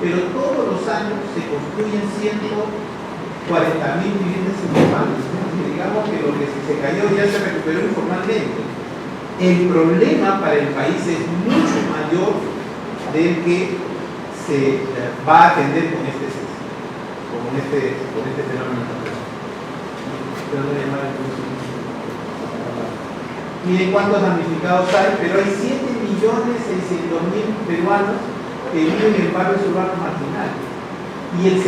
pero todos los años se construyen 140.000 viviendas informales, ¿no? Digamos que lo que se cayó ya se recuperó informalmente. El problema para el país es mucho mayor del que se va a atender con este fenómeno natural. Miren cuántos damnificados hay, pero hay 7.600.000 peruanos que viven en barrios urbanos marginales. Y el 74%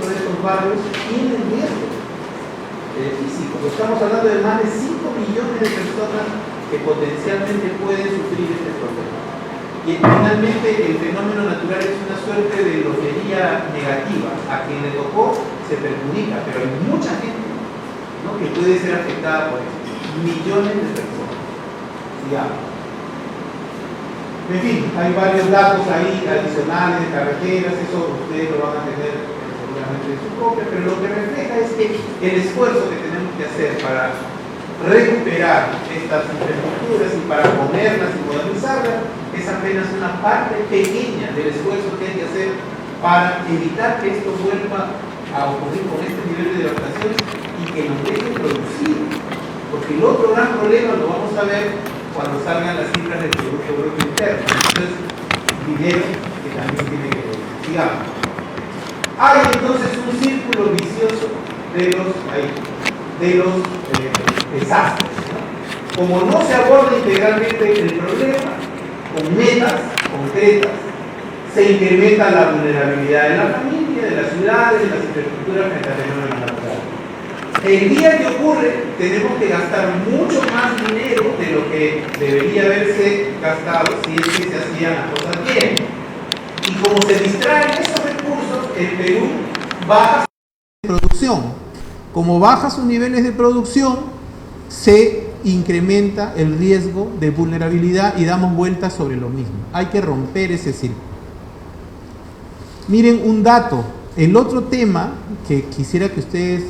de estos barrios tienen riesgo físico. Estamos hablando de más de 5 millones de personas que potencialmente pueden sufrir este problema. Y finalmente el fenómeno natural es una suerte de lotería negativa. A quien le tocó se perjudica, pero hay mucha gente, ¿no?, que puede ser afectada por esto. Millones de personas. Digamos. En fin, hay varios datos ahí adicionales de carreteras, eso ustedes lo van a tener seguramente en su copia, pero lo que refleja es que el esfuerzo que tenemos que hacer para recuperar estas infraestructuras y para ponerlas y modernizarlas es apenas una parte pequeña del esfuerzo que hay que hacer para evitar que esto vuelva a ocurrir con este nivel de devastación y que nos deje producir. Porque el otro gran problema lo vamos a ver cuando salgan las cifras del Producto Bruto Interno. Entonces, dinero que también tiene que ver. Sigamos. Hay entonces un círculo vicioso de los desastres, ¿no? Como no se aborda integralmente el problema con metas concretas, se incrementa la vulnerabilidad de la familia, de las ciudades, de las infraestructuras frente al fenómeno natural. El día que ocurre, tenemos que gastar mucho más dinero de lo que debería haberse gastado si es que se hacían las cosas bien. Y como se distraen esos recursos, el Perú baja su producción. Como baja sus niveles de producción, se incrementa el riesgo de vulnerabilidad y damos vueltas sobre lo mismo. Hay que romper ese círculo. Miren un dato. El otro tema que quisiera que ustedes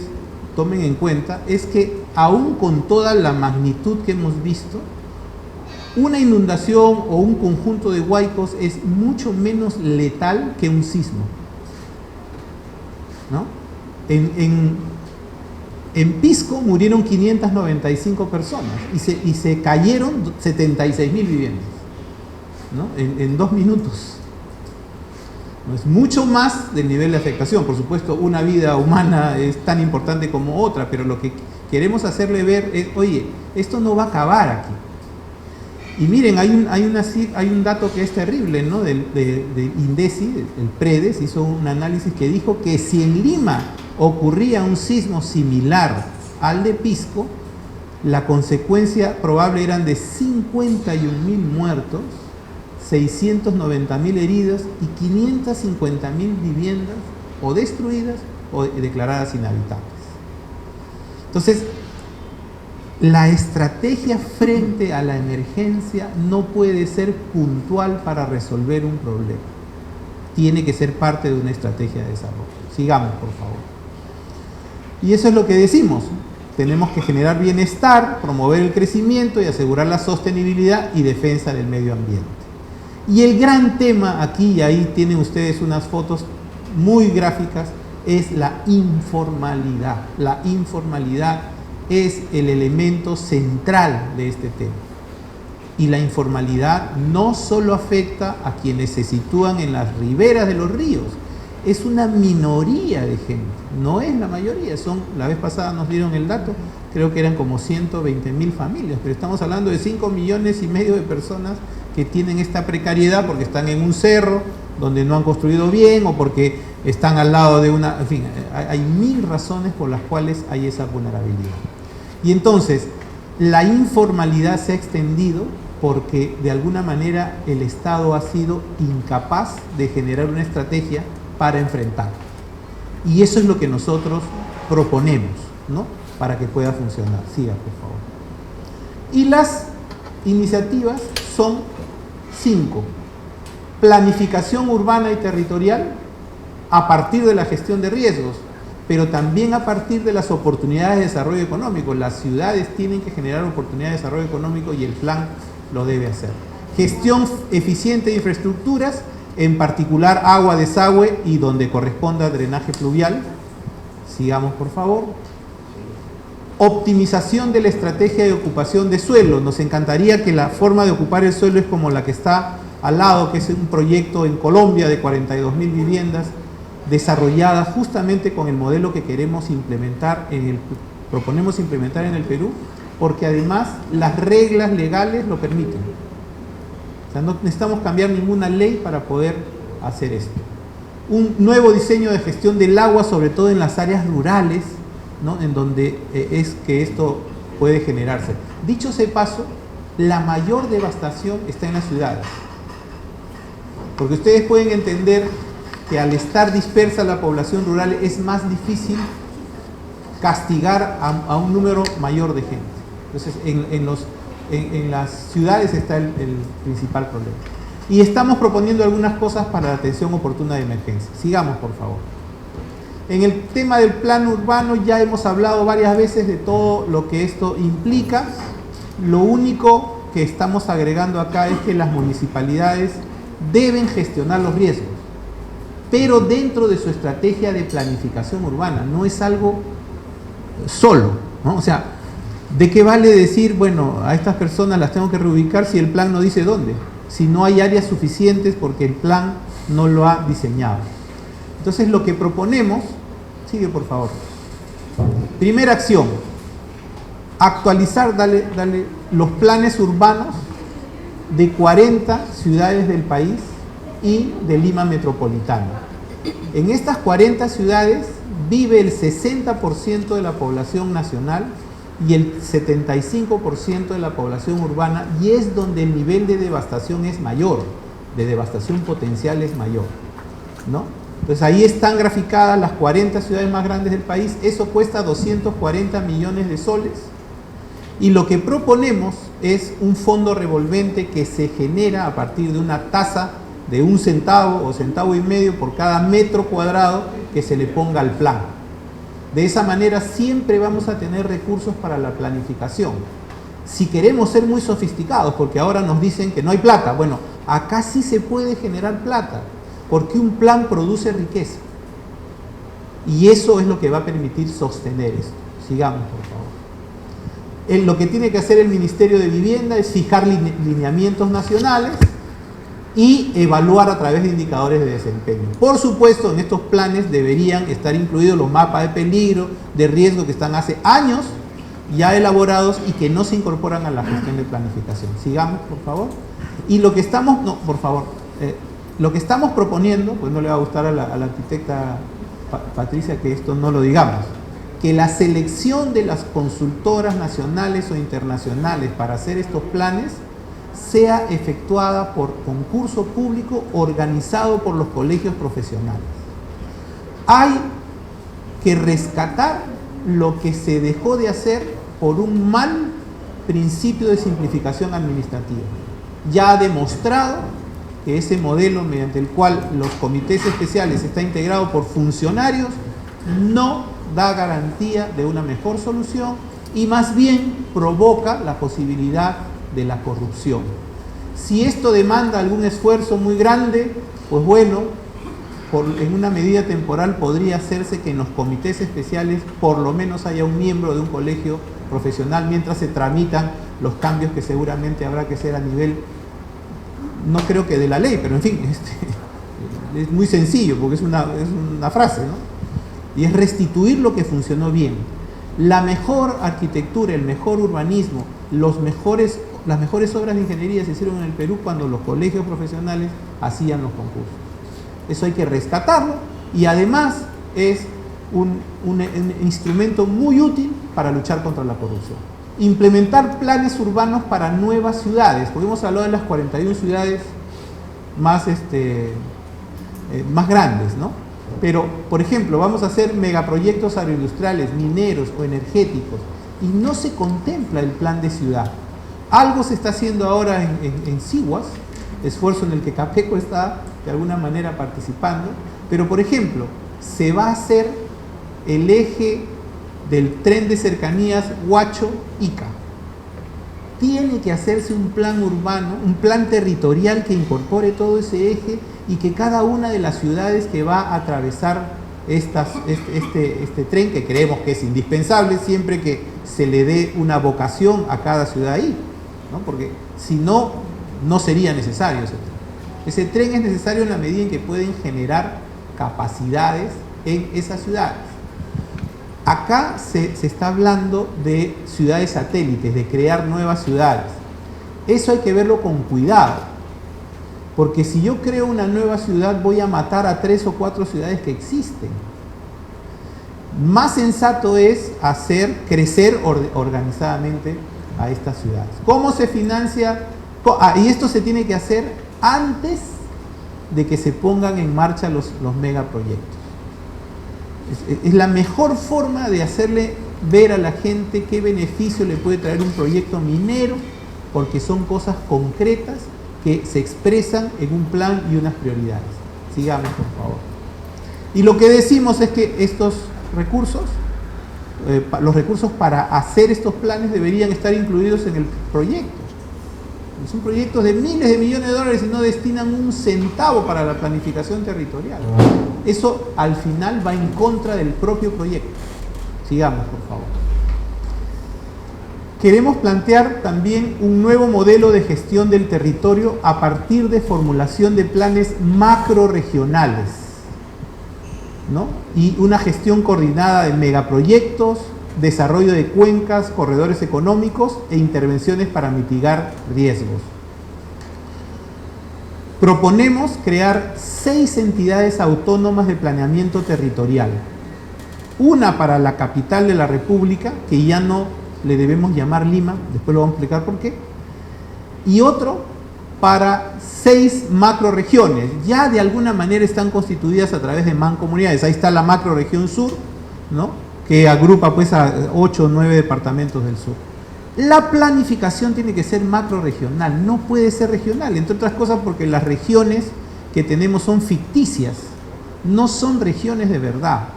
tomen en cuenta es que aún con toda la magnitud que hemos visto, una inundación o un conjunto de huaicos es mucho menos letal que un sismo, ¿no? En Pisco murieron 595 personas y se cayeron 76.000 viviendas, ¿no?, en 2 minutos. No es mucho más del nivel de afectación. Por supuesto, una vida humana es tan importante como otra, pero lo que queremos hacerle ver es, oye, esto no va a acabar aquí. Y miren, hay un dato que es terrible, ¿no?, de INDECI, el PREDES, hizo un análisis que dijo que si en Lima ocurría un sismo similar al de Pisco, la consecuencia probable eran de 51.000 muertos, 690.000 heridos y 550.000 viviendas o destruidas o declaradas inhabitables. Entonces, la estrategia frente a la emergencia no puede ser puntual para resolver un problema. Tiene que ser parte de una estrategia de desarrollo. Sigamos, por favor. Y eso es lo que decimos. Tenemos que generar bienestar, promover el crecimiento y asegurar la sostenibilidad y defensa del medio ambiente. Y el gran tema aquí, y ahí tienen ustedes unas fotos muy gráficas, es la informalidad. La informalidad es el elemento central de este tema. Y la informalidad no solo afecta a quienes se sitúan en las riberas de los ríos, es una minoría de gente, no es la mayoría. La vez pasada nos dieron el dato, creo que eran como 120.000 familias, pero estamos hablando de 5,5 millones de personas que tienen esta precariedad porque están en un cerro donde no han construido bien o porque están al lado de una... En fin, hay 1000 razones por las cuales hay esa vulnerabilidad. Y entonces, la informalidad se ha extendido porque de alguna manera el Estado ha sido incapaz de generar una estrategia para enfrentarlo. Y eso es lo que nosotros proponemos, ¿no?, para que pueda funcionar. Siga, por favor. Y las iniciativas son 5. Planificación urbana y territorial a partir de la gestión de riesgos, pero también a partir de las oportunidades de desarrollo económico. Las ciudades tienen que generar oportunidades de desarrollo económico y el plan lo debe hacer. Gestión eficiente de infraestructuras en particular agua, desagüe y donde corresponda drenaje fluvial. Sigamos, por favor. Optimización de la estrategia de ocupación de suelo. Nos encantaría que la forma de ocupar el suelo es como la que está al lado, que es un proyecto en Colombia de 42.000 viviendas desarrolladas justamente con el modelo que queremos implementar proponemos implementar en el Perú, porque además las reglas legales lo permiten. O sea, no necesitamos cambiar ninguna ley para poder hacer esto. Un nuevo diseño de gestión del agua, sobre todo en las áreas rurales, ¿no?, en donde es que esto puede generarse. Dicho sea de paso, la mayor devastación está en las ciudades. Porque ustedes pueden entender que al estar dispersa la población rural es más difícil castigar a un número mayor de gente. Entonces, en las ciudades está el principal problema. Y estamos proponiendo algunas cosas para la atención oportuna de emergencia. Sigamos, por favor. En el tema del plan urbano ya hemos hablado varias veces de todo lo que esto implica. Lo único que estamos agregando acá es que las municipalidades deben gestionar los riesgos, pero dentro de su estrategia de planificación urbana. No es algo solo, ¿no? O sea, ¿de qué vale decir, bueno, a estas personas las tengo que reubicar si el plan no dice dónde? Si no hay áreas suficientes porque el plan no lo ha diseñado. Entonces, lo que proponemos, sigue por favor. Primera acción, actualizar, dale, los planes urbanos de 40 ciudades del país y de Lima metropolitana. En estas 40 ciudades vive el 60% de la población nacional y el 75% de la población urbana, y es donde el nivel de devastación es mayor, de devastación potencial es mayor, ¿no? Entonces ahí están graficadas las 40 ciudades más grandes del país. Eso cuesta 240 millones de soles. Y lo que proponemos es un fondo revolvente que se genera a partir de una tasa de 1 centavo o 1,5 centavos por cada metro cuadrado que se le ponga al plan. De esa manera siempre vamos a tener recursos para la planificación. Si queremos ser muy sofisticados, porque ahora nos dicen que no hay plata, bueno, acá sí se puede generar plata, porque un plan produce riqueza. Y eso es lo que va a permitir sostener esto. Sigamos, por favor. Lo que tiene que hacer el Ministerio de Vivienda es fijar lineamientos nacionales y evaluar a través de indicadores de desempeño. Por supuesto, en estos planes deberían estar incluidos los mapas de peligro, de riesgo que están hace años ya elaborados y que no se incorporan a la gestión de planificación. Sigamos, por favor. Y lo que estamos, no, por favor, lo que estamos proponiendo, pues no le va a gustar a la arquitecta Patricia que esto no lo digamos, que la selección de las consultoras nacionales o internacionales para hacer estos planes sea efectuada por concurso público organizado por los colegios profesionales. Hay que rescatar lo que se dejó de hacer por un mal principio de simplificación administrativa. Ya ha demostrado que ese modelo mediante el cual los comités especiales está integrado por funcionarios no da garantía de una mejor solución y más bien provoca la posibilidad de la corrupción. Si esto demanda algún esfuerzo muy grande, pues bueno, en una medida temporal podría hacerse que en los comités especiales por lo menos haya un miembro de un colegio profesional mientras se tramitan los cambios que seguramente habrá que hacer a nivel, no creo que de la ley, pero en fin, es muy sencillo porque es una frase, ¿no? Y es restituir lo que funcionó bien. La mejor arquitectura, el mejor urbanismo, las mejores obras de ingeniería se hicieron en el Perú cuando los colegios profesionales hacían los concursos. Eso hay que rescatarlo y además es un instrumento muy útil para luchar contra la corrupción. Implementar planes urbanos para nuevas ciudades, porque hemos hablado de las 41 ciudades más grandes, ¿no? Pero, por ejemplo, vamos a hacer megaproyectos agroindustriales, mineros o energéticos y no se contempla el plan de ciudad. Algo se está haciendo ahora en Siguas, esfuerzo en el que Capeco está de alguna manera participando, pero por ejemplo, se va a hacer el eje del tren de cercanías Huacho-Ica. Tiene que hacerse un plan urbano, un plan territorial que incorpore todo ese eje y que cada una de las ciudades que va a atravesar este tren, que creemos que es indispensable siempre que se le dé una vocación a cada ciudad ahí, ¿no? Porque si no, no sería necesario ese tren. Ese tren es necesario en la medida en que pueden generar capacidades en esas ciudades. Acá se está hablando de ciudades satélites, de crear nuevas ciudades. Eso hay que verlo con cuidado, porque si yo creo una nueva ciudad voy a matar a 3 o 4 ciudades que existen. Más sensato es hacer crecer organizadamente a estas ciudades. ¿Cómo se financia? Y esto se tiene que hacer antes de que se pongan en marcha los megaproyectos. Es la mejor forma de hacerle ver a la gente qué beneficio le puede traer un proyecto minero, porque son cosas concretas que se expresan en un plan y unas prioridades. Sigamos, por favor. Y lo que decimos es que estos recursos, los recursos para hacer estos planes deberían estar incluidos en el proyecto. Son proyectos de miles de millones de dólares y no destinan un centavo para la planificación territorial. Eso al final va en contra del propio proyecto. Sigamos, por favor. Queremos plantear también un nuevo modelo de gestión del territorio a partir de formulación de planes macrorregionales, ¿no? Y una gestión coordinada de megaproyectos, desarrollo de cuencas, corredores económicos e intervenciones para mitigar riesgos. Proponemos crear 6 entidades autónomas de planeamiento territorial. Una para la capital de la República, que ya no le debemos llamar Lima, después lo vamos a explicar por qué, y otro para 6 macroregiones. Ya de alguna manera están constituidas a través de mancomunidades. Ahí está la macroregión sur, ¿no?, que agrupa pues a 8 o 9 departamentos del sur. La planificación tiene que ser macroregional, no puede ser regional, entre otras cosas porque las regiones que tenemos son ficticias, no son regiones de verdad.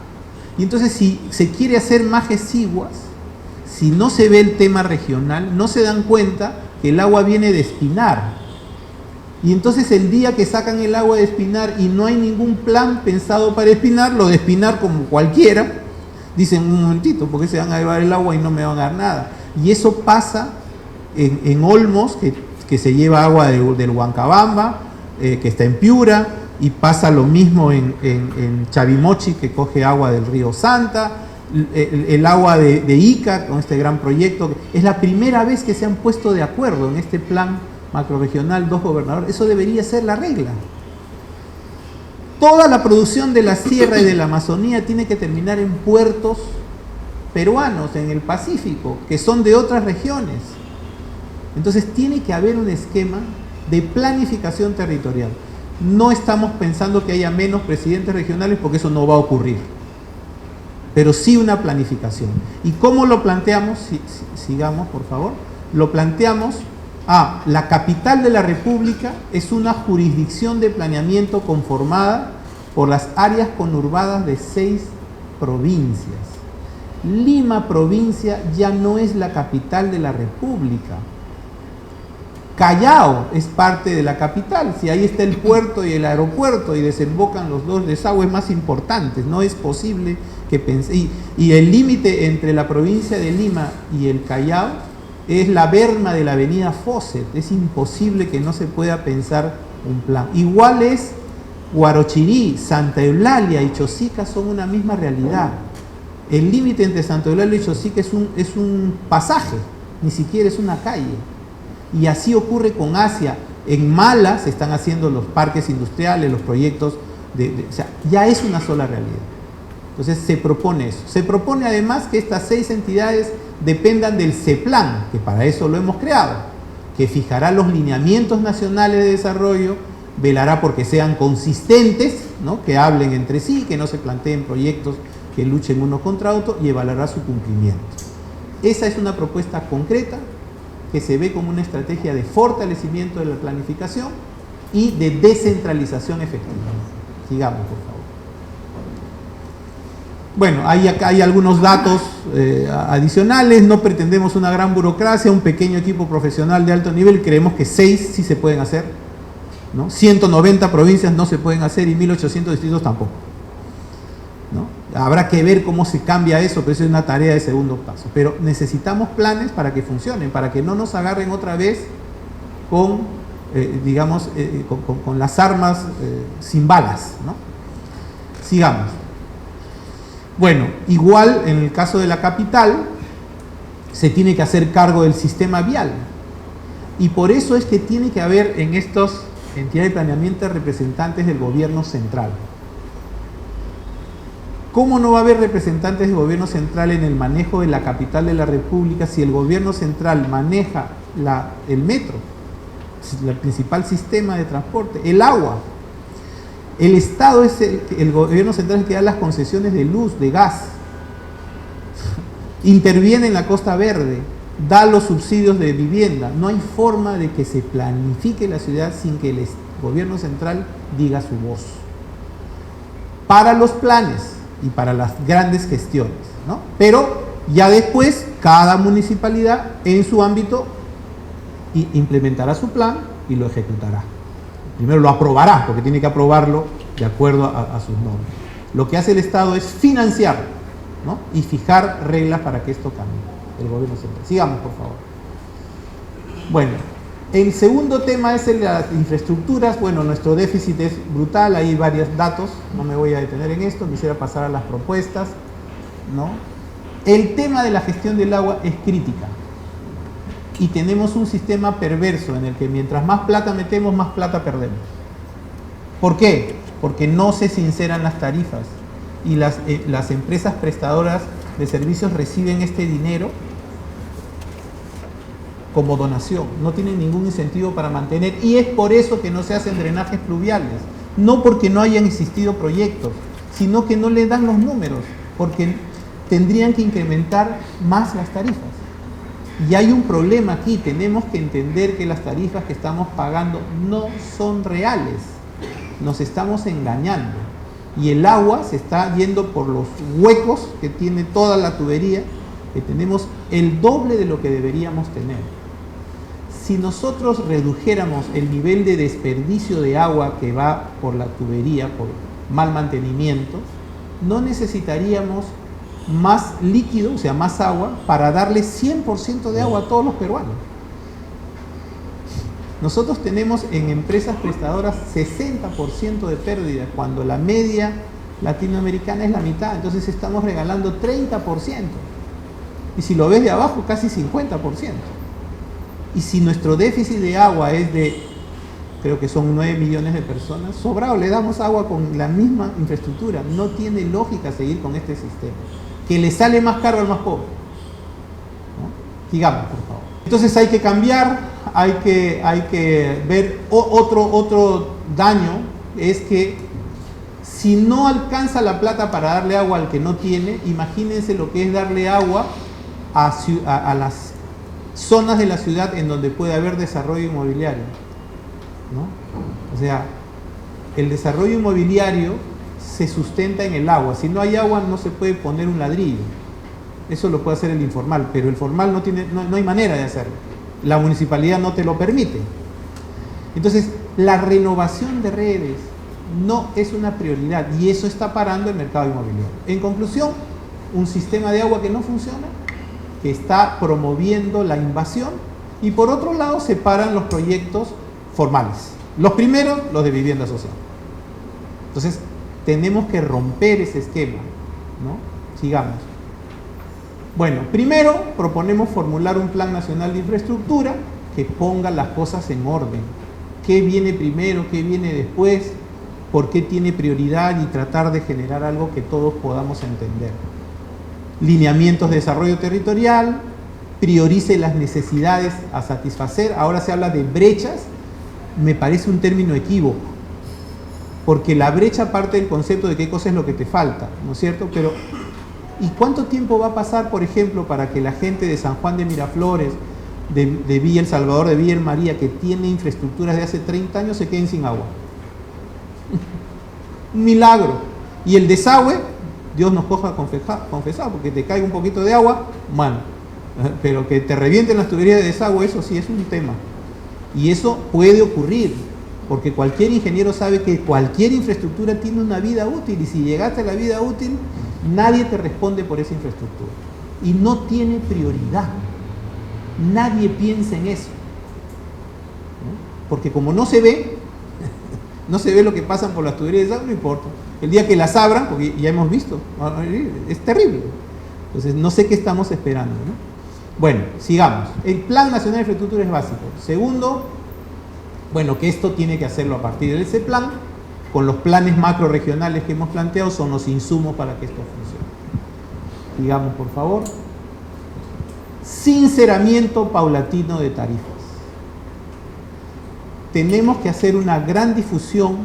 Y entonces si se quiere hacer más exiguas, si no se ve el tema regional, no se dan cuenta que el agua viene de Espinar. Y entonces el día que sacan el agua de Espinar y no hay ningún plan pensado para Espinar, lo de Espinar como cualquiera, dicen un momentito, ¿por qué se van a llevar el agua y no me van a dar nada? Y eso pasa en Olmos, que se lleva agua del Huancabamba, que está en Piura, y pasa lo mismo en Chavimochi, que coge agua del río Santa, el agua de Ica, con este gran proyecto. Es la primera vez que se han puesto de acuerdo en este plan macrorregional, 2 gobernadores. Eso debería ser la regla. Toda la producción de la sierra y de la Amazonía tiene que terminar en puertos peruanos, en el Pacífico, que son de otras regiones. Entonces tiene que haber un esquema de planificación territorial. No estamos pensando que haya menos presidentes regionales, porque eso no va a ocurrir, pero sí una planificación. ¿Y cómo lo planteamos? Sigamos, por favor. Lo planteamos: la capital de la República es una jurisdicción de planeamiento conformada por las áreas conurbadas de 6 provincias. Lima provincia ya no es la capital de la República. Callao es parte de la capital, si ahí está el puerto y el aeropuerto y desembocan los 2 desagües más importantes. No es posible que pense. Y el límite entre la provincia de Lima y el Callao es la berma de la avenida Fawcett. Es imposible que no se pueda pensar un plan. Igual es Huarochirí, Santa Eulalia y Chosica, son una misma realidad. El límite entre Santa Eulalia y Chosica es un pasaje, ni siquiera es una calle. Y así ocurre con Asia. En Mala se están haciendo los parques industriales, los proyectos, o sea, ya es una sola realidad. Entonces se propone eso. Se propone además que estas 6 entidades dependan del CEPLAN, que para eso lo hemos creado, que fijará los lineamientos nacionales de desarrollo, velará porque sean consistentes, ¿no?, que hablen entre sí, que no se planteen proyectos que luchen uno contra otro, y evaluará su cumplimiento. Esa es una propuesta concreta que se ve como una estrategia de fortalecimiento de la planificación y de descentralización efectiva. Sigamos, por favor. Bueno, hay algunos datos adicionales. No pretendemos una gran burocracia, un pequeño equipo profesional de alto nivel. Creemos que 6 sí se pueden hacer. ¿no? 190 provincias no se pueden hacer y 1800 distritos tampoco, ¿no? Habrá que ver cómo se cambia eso, pero eso es una tarea de segundo paso. Pero necesitamos planes para que funcionen, para que no nos agarren otra vez con, digamos, con las armas sin balas, ¿no? Sigamos. Bueno, igual en el caso de la capital, se tiene que hacer cargo del sistema vial. Y por eso es que tiene que haber en estas entidades de planeamiento representantes del gobierno central. ¿Cómo no va a haber representantes del gobierno central en el manejo de la capital de la República si el gobierno central maneja el metro, el principal sistema de transporte, el agua? El Estado es el gobierno central es el que da las concesiones de luz, de gas, interviene en la Costa Verde, da los subsidios de vivienda. No hay forma de que se planifique la ciudad sin que el gobierno central diga su voz. Para los planes y para las grandes gestiones, ¿no? Pero ya después cada municipalidad en su ámbito implementará su plan y lo ejecutará. Primero lo aprobará, porque tiene que aprobarlo de acuerdo a sus normas. Lo que hace el Estado es financiar, ¿no? Y fijar reglas para que esto cambie, el gobierno central. Sigamos, por favor. Bueno, el segundo tema es el de las infraestructuras. Bueno, nuestro déficit es brutal, hay varios datos, no me voy a detener en esto, quisiera pasar a las propuestas, ¿no? El tema de la gestión del agua es crítica. Y tenemos un sistema perverso en el que mientras más plata metemos, más plata perdemos. ¿Por qué? Porque no se sinceran las tarifas y las empresas prestadoras de servicios reciben este dinero como donación, no tienen ningún incentivo para mantener, y es por eso que no se hacen drenajes pluviales, no porque no hayan existido proyectos, sino que no le dan los números, porque tendrían que incrementar más las tarifas. Y hay un problema aquí, tenemos que entender que las tarifas que estamos pagando no son reales, nos estamos engañando. Y el agua se está yendo por los huecos que tiene toda la tubería, que tenemos el doble de lo que deberíamos tener. Si nosotros redujéramos el nivel de desperdicio de agua que va por la tubería, por mal mantenimiento, no necesitaríamos más líquido, o sea, más agua, para darle 100% de agua a todos los peruanos. Nosotros tenemos en empresas prestadoras 60% de pérdida, cuando la media latinoamericana es la mitad, entonces estamos regalando 30%. Y si lo ves de abajo, casi 50%. Y si nuestro déficit de agua es de, creo que son 9 millones de personas, sobrado le damos agua con la misma infraestructura. No tiene lógica seguir con este sistema, que le sale más caro al más pobre, ¿no? Sigamos, por favor. Entonces hay que cambiar, hay que ver otro daño, es que si no alcanza la plata para darle agua al que no tiene, imagínense lo que es darle agua a las zonas de la ciudad en donde puede haber desarrollo inmobiliario, ¿no? O sea, el desarrollo inmobiliario se sustenta en el agua. Si no hay agua no se puede poner un ladrillo. Eso lo puede hacer el informal, pero el formal no hay manera de hacerlo. La municipalidad no te lo permite. Entonces, la renovación de redes no es una prioridad y eso está parando el mercado inmobiliario. En conclusión, un sistema de agua que no funciona, que está promoviendo la invasión, y por otro lado se paran los proyectos formales. Los primeros, los de vivienda social. Entonces, tenemos que romper ese esquema, ¿no? Sigamos. Bueno, primero proponemos formular un plan nacional de infraestructura que ponga las cosas en orden. ¿Qué viene primero? ¿Qué viene después? ¿Por qué tiene prioridad? Y tratar de generar algo que todos podamos entender. Lineamientos de desarrollo territorial, priorice las necesidades a satisfacer. Ahora se habla de brechas, me parece un término equívoco, porque la brecha parte del concepto de qué cosa es lo que te falta, ¿no es cierto? Pero, ¿y cuánto tiempo va a pasar, por ejemplo, para que la gente de San Juan de Miraflores, de Villa El Salvador, de Villa El María, que tiene infraestructuras de hace 30 años, se queden sin agua? Un milagro. Y el desagüe, Dios nos coja confesado, porque te cae un poquito de agua, mal. Pero que te revienten las tuberías de desagüe, eso sí es un tema. Y eso puede ocurrir. Porque cualquier ingeniero sabe que cualquier infraestructura tiene una vida útil, y si llegaste a la vida útil, nadie te responde por esa infraestructura. Y no tiene prioridad. Nadie piensa en eso, ¿no? Porque como no se ve, no se ve lo que pasan por las tuberías de agua, no importa. El día que las abran, porque ya hemos visto, es terrible. Entonces no sé qué estamos esperando, ¿no? Bueno, sigamos. El Plan Nacional de Infraestructura es básico. Segundo, bueno, que esto tiene que hacerlo a partir de ese plan, con los planes macroregionales que hemos planteado, son los insumos para que esto funcione. Sigamos, por favor. Sinceramiento paulatino de tarifas. Tenemos que hacer una gran difusión,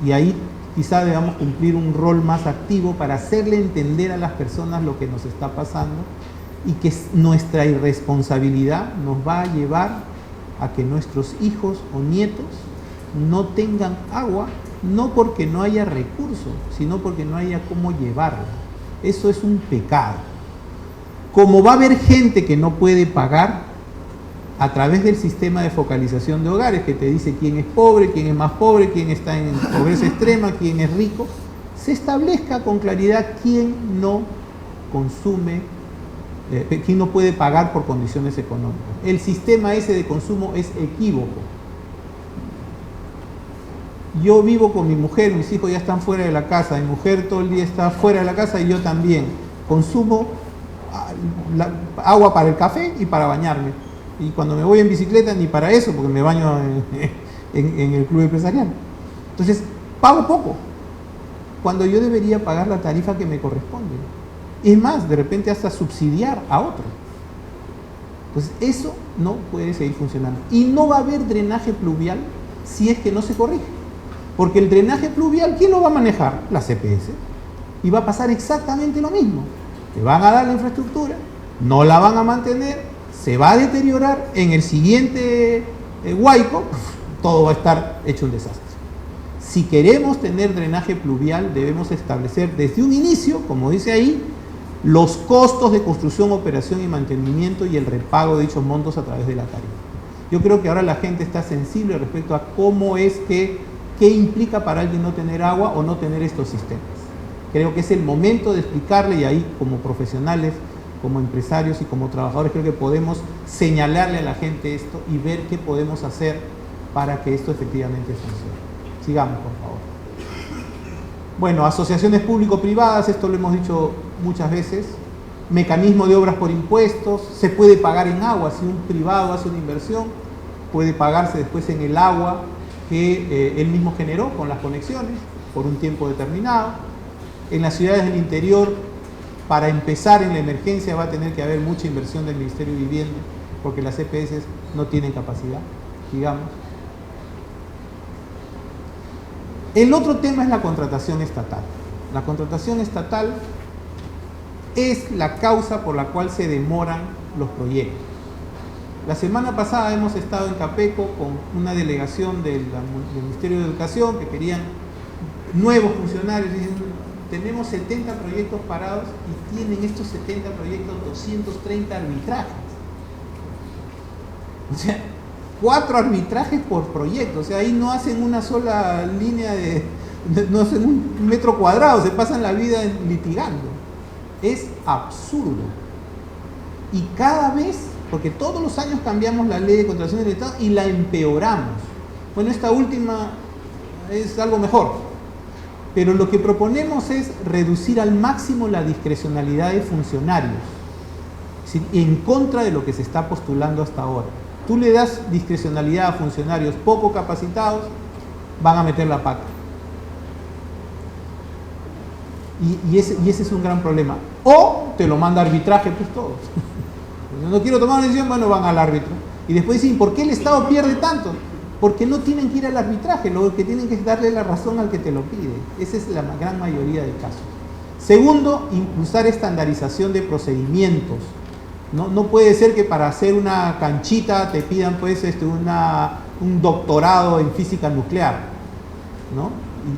y ahí quizá debamos cumplir un rol más activo para hacerle entender a las personas lo que nos está pasando, y que nuestra irresponsabilidad nos va a llevar a que nuestros hijos o nietos no tengan agua, no porque no haya recursos, sino porque no haya cómo llevarla. Eso es un pecado. Como va a haber gente que no puede pagar, a través del sistema de focalización de hogares, que te dice quién es pobre, quién es más pobre, quién está en pobreza extrema, quién es rico, se establezca con claridad quién no consume, quién no puede pagar por condiciones económicas. El sistema ese de consumo es equívoco. Yo vivo con mi mujer, mis hijos ya están fuera de la casa, mi mujer todo el día está fuera de la casa y yo también. Consumo agua para el café y para bañarme. Y cuando me voy en bicicleta ni para eso, porque me baño en el club empresarial. Entonces, pago poco, cuando yo debería pagar la tarifa que me corresponde. Es más, de repente hasta subsidiar a otro. Entonces, eso no puede seguir funcionando. Y no va a haber drenaje pluvial si es que no se corrige. Porque el drenaje pluvial, ¿quién lo va a manejar? La CPS. Y va a pasar exactamente lo mismo. Te van a dar la infraestructura, no la van a mantener, se va a deteriorar, en el siguiente huaico, todo va a estar hecho un desastre. Si queremos tener drenaje pluvial, debemos establecer desde un inicio, como dice ahí, los costos de construcción, operación y mantenimiento y el repago de dichos montos a través de la tarifa. Yo creo que ahora la gente está sensible respecto a cómo es que, qué implica para alguien no tener agua o no tener estos sistemas. Creo que es el momento de explicarle, y ahí como profesionales, como empresarios y como trabajadores, creo que podemos señalarle a la gente esto y ver qué podemos hacer para que esto efectivamente funcione. Sigamos, por favor. Bueno, asociaciones público-privadas, esto lo hemos dicho muchas veces. Mecanismo de obras por impuestos, se puede pagar en agua. Si un privado hace una inversión, puede pagarse después en el agua que él mismo generó con las conexiones por un tiempo determinado. En las ciudades del interior, para empezar en la emergencia va a tener que haber mucha inversión del Ministerio de Vivienda, porque las EPS no tienen capacidad, digamos. El otro tema es la contratación estatal. La contratación estatal es la causa por la cual se demoran los proyectos. La semana pasada hemos estado en Capeco con una delegación del Ministerio de Educación que querían nuevos funcionarios. Dicen, tenemos 70 proyectos parados y tienen estos 70 proyectos 230 arbitrajes. O sea, 4 arbitrajes por proyecto. O sea, ahí no hacen una sola línea no hacen un metro cuadrado, se pasan la vida litigando. Es absurdo. Y cada vez, porque todos los años cambiamos la ley de contratación del Estado y la empeoramos. Bueno, esta última es algo mejor. Pero lo que proponemos es reducir al máximo la discrecionalidad de funcionarios, es decir, en contra de lo que se está postulando hasta ahora. Tú le das discrecionalidad a funcionarios poco capacitados, van a meter la pata. Y ese es un gran problema. O te lo manda a arbitraje, pues todos. No quiero tomar una decisión, bueno, van al árbitro. Y después dicen, ¿por qué el Estado pierde tanto? Porque no tienen que ir al arbitraje, lo que tienen que es darle la razón al que te lo pide. Esa es la gran mayoría de casos. Segundo, impulsar estandarización de procedimientos. No puede ser que para hacer una canchita te pidan pues un doctorado en física nuclear, ¿no?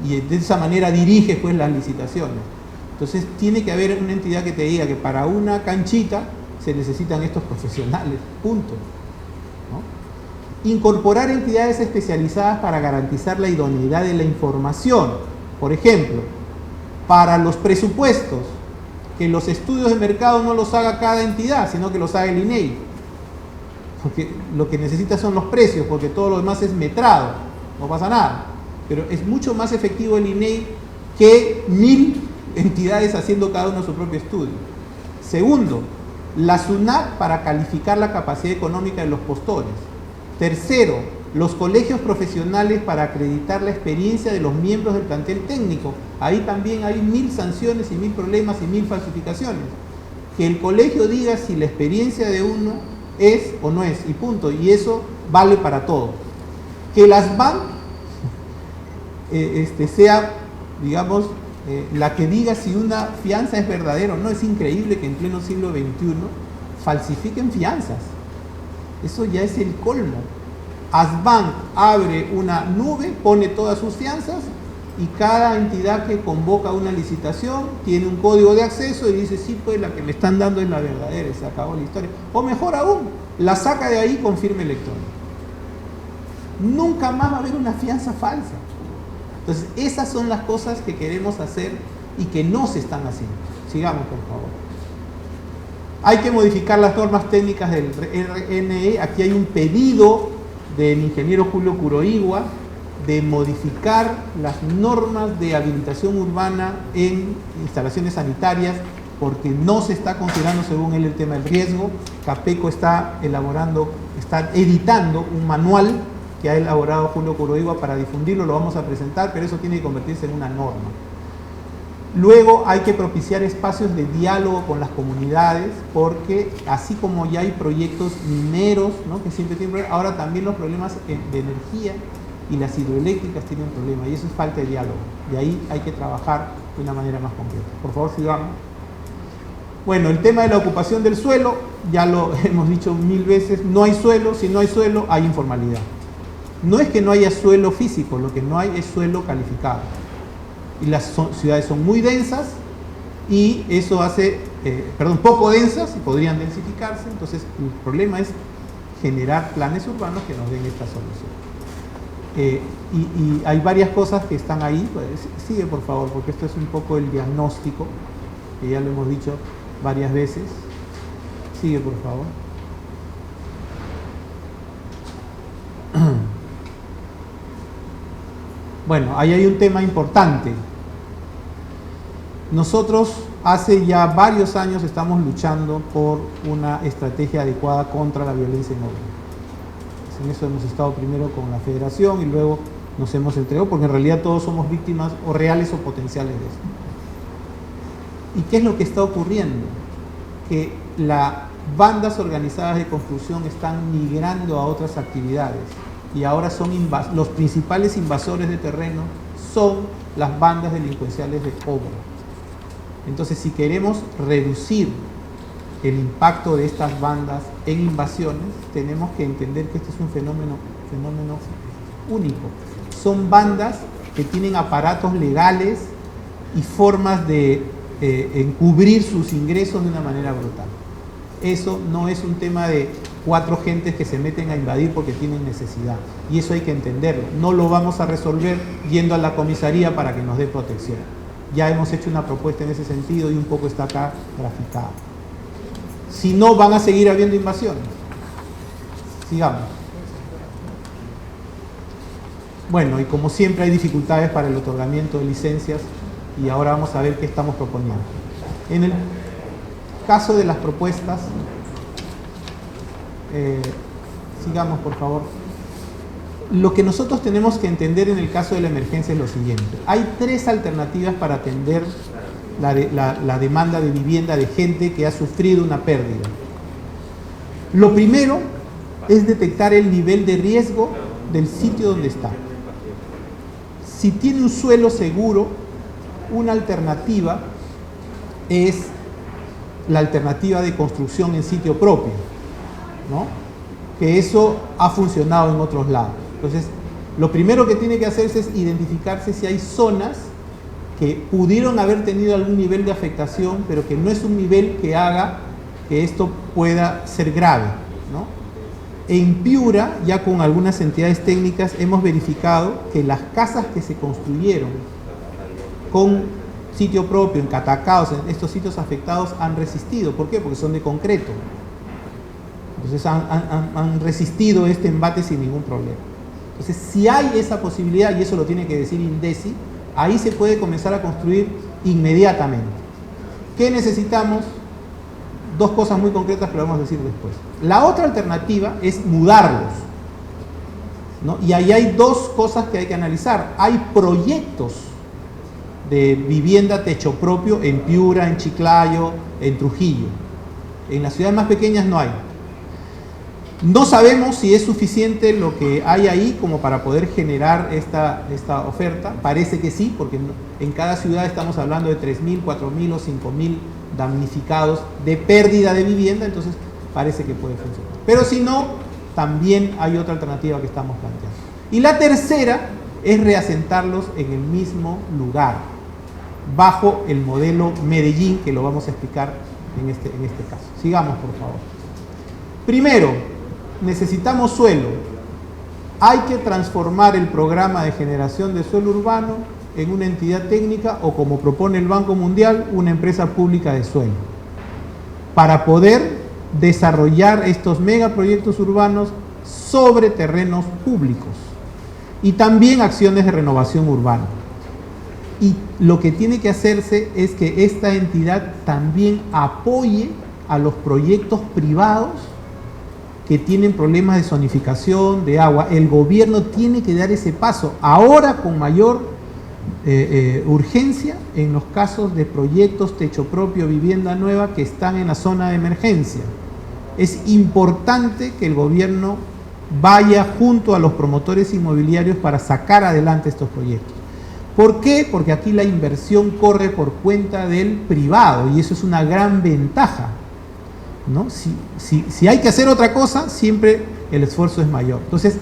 Y de esa manera diriges pues las licitaciones. Entonces tiene que haber una entidad que te diga que para una canchita se necesitan estos profesionales, punto, ¿no? Incorporar entidades especializadas para garantizar la idoneidad de la información. Por ejemplo, para los presupuestos, que los estudios de mercado no los haga cada entidad, sino que los haga el INEI. Porque lo que necesita son los precios, porque todo lo demás es metrado, no pasa nada. Pero es mucho más efectivo el INEI que 1000 entidades haciendo cada uno su propio estudio. Segundo, la SUNAT para calificar la capacidad económica de los postores. Tercero, los colegios profesionales para acreditar la experiencia de los miembros del plantel técnico. Ahí también hay 1000 sanciones y 1000 problemas y 1000 falsificaciones. Que el colegio diga si la experiencia de uno es o no es, y punto. Y eso vale para todo. Que las BAN sea, digamos, la que diga si una fianza es verdadera o no. Es increíble que en pleno siglo XXI falsifiquen fianzas. Eso ya es el colmo. Asbank abre una nube, pone todas sus fianzas y cada entidad que convoca una licitación tiene un código de acceso y dice, sí, pues la que me están dando es la verdadera, y se acabó la historia. O mejor aún, la saca de ahí con firma electrónica. Nunca más va a haber una fianza falsa. Entonces, esas son las cosas que queremos hacer y que no se están haciendo. Sigamos, por favor. Hay que modificar las normas técnicas del RNE. Aquí hay un pedido del ingeniero Julio Curoigua de modificar las normas de habilitación urbana en instalaciones sanitarias porque no se está considerando, según él, el tema del riesgo. Capeco está editando un manual que ha elaborado Julio Curoigua para difundirlo, lo vamos a presentar, pero eso tiene que convertirse en una norma. Luego hay que propiciar espacios de diálogo con las comunidades, porque así como ya hay proyectos mineros, ¿no?, que siempre tienen problemas, ahora también los problemas de energía y las hidroeléctricas tienen problemas, y eso es falta de diálogo. Y ahí hay que trabajar de una manera más concreta. Por favor, sigamos. Bueno, el tema de la ocupación del suelo, ya lo hemos dicho 1000 veces, no hay suelo, si no hay suelo, hay informalidad. No es que no haya suelo físico, lo que no hay es suelo calificado. Y las ciudades son muy densas y eso hace, poco densas y podrían densificarse. Entonces el problema es generar planes urbanos que nos den esta solución. Y hay varias cosas que están ahí. Pues, sigue, por favor, porque esto es un poco el diagnóstico, que ya lo hemos dicho varias veces. Sigue, por favor. Bueno, ahí hay un tema importante. Nosotros hace ya varios años estamos luchando por una estrategia adecuada contra la violencia en obra. En eso hemos estado primero con la Federación y luego nos hemos entregado, porque en realidad todos somos víctimas o reales o potenciales de esto. ¿Y qué es lo que está ocurriendo? Que las bandas organizadas de construcción están migrando a otras actividades. Y ahora son los principales invasores de terreno son las bandas delincuenciales de obra. Entonces, si queremos reducir el impacto de estas bandas en invasiones, tenemos que entender que este es un fenómeno único. Son bandas que tienen aparatos legales y formas de encubrir sus ingresos de una manera brutal. Eso no es un tema de 4 gentes que se meten a invadir porque tienen necesidad. Y eso hay que entenderlo. No lo vamos a resolver yendo a la comisaría para que nos dé protección. Ya hemos hecho una propuesta en ese sentido y un poco está acá graficado. Si no, van a seguir habiendo invasiones. Sigamos. Bueno, y como siempre hay dificultades para el otorgamiento de licencias y ahora vamos a ver qué estamos proponiendo. En el caso de las propuestas, sigamos, por favor. Lo que nosotros tenemos que entender en el caso de la emergencia es lo siguiente. Hay 3 alternativas para atender la demanda de vivienda de gente que ha sufrido una pérdida. Lo primero es detectar el nivel de riesgo del sitio donde está. Si tiene un suelo seguro, una alternativa es la alternativa de construcción en sitio propio, ¿no? Que eso ha funcionado en otros lados. Entonces, lo primero que tiene que hacerse es identificarse si hay zonas que pudieron haber tenido algún nivel de afectación, pero que no es un nivel que haga que esto pueda ser grave, ¿no? En Piura, ya con algunas entidades técnicas, hemos verificado que las casas que se construyeron con sitio propio, en Catacaos, en estos sitios afectados, han resistido. ¿Por qué? Porque son de concreto. Entonces han resistido este embate sin ningún problema. Entonces, si hay esa posibilidad, y eso lo tiene que decir INDECI, ahí se puede comenzar a construir inmediatamente. ¿Qué necesitamos? Dos cosas muy concretas que lo vamos a decir después. La otra alternativa es mudarlos, ¿no? Y ahí hay dos cosas que hay que analizar. Hay proyectos de vivienda techo propio en Piura, en Chiclayo, en Trujillo. En las ciudades más pequeñas no hay. No sabemos si es suficiente lo que hay ahí como para poder generar esta oferta. Parece que sí, porque en cada ciudad estamos hablando de 3.000, 4.000 o 5.000 damnificados de pérdida de vivienda, entonces parece que puede funcionar. Pero si no, también hay otra alternativa que estamos planteando. Y la tercera es reasentarlos en el mismo lugar, bajo el modelo Medellín, que lo vamos a explicar en este caso. Sigamos, por favor. Primero, necesitamos suelo. Hay que transformar el programa de generación de suelo urbano en una entidad técnica o, como propone el Banco Mundial, una empresa pública de suelo, para poder desarrollar estos megaproyectos urbanos sobre terrenos públicos y también acciones de renovación urbana. Y lo que tiene que hacerse es que esta entidad también apoye a los proyectos privados que tienen problemas de zonificación, de agua. El gobierno tiene que dar ese paso ahora con mayor urgencia en los casos de proyectos techo propio, vivienda nueva que están en la zona de emergencia. Es importante que el gobierno vaya junto a los promotores inmobiliarios para sacar adelante estos proyectos. ¿Por qué? Porque aquí la inversión corre por cuenta del privado y eso es una gran ventaja, ¿no? Si hay que hacer otra cosa, siempre el esfuerzo es mayor. Entonces,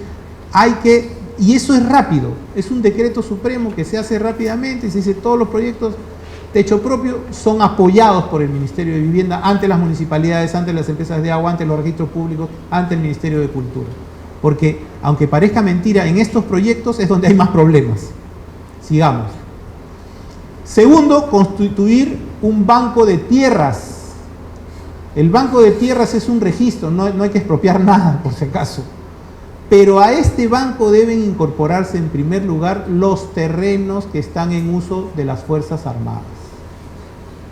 y eso es rápido, es un decreto supremo que se hace rápidamente y se dice todos los proyectos techo propio son apoyados por el Ministerio de Vivienda ante las municipalidades, ante las empresas de agua, ante los registros públicos, ante el Ministerio de Cultura. Porque, aunque parezca mentira, en estos proyectos es donde hay más problemas. Sigamos. Segundo, constituir un banco de tierras. El banco de tierras es un registro, no hay que expropiar nada, por si acaso. Pero a este banco deben incorporarse en primer lugar los terrenos que están en uso de las Fuerzas Armadas.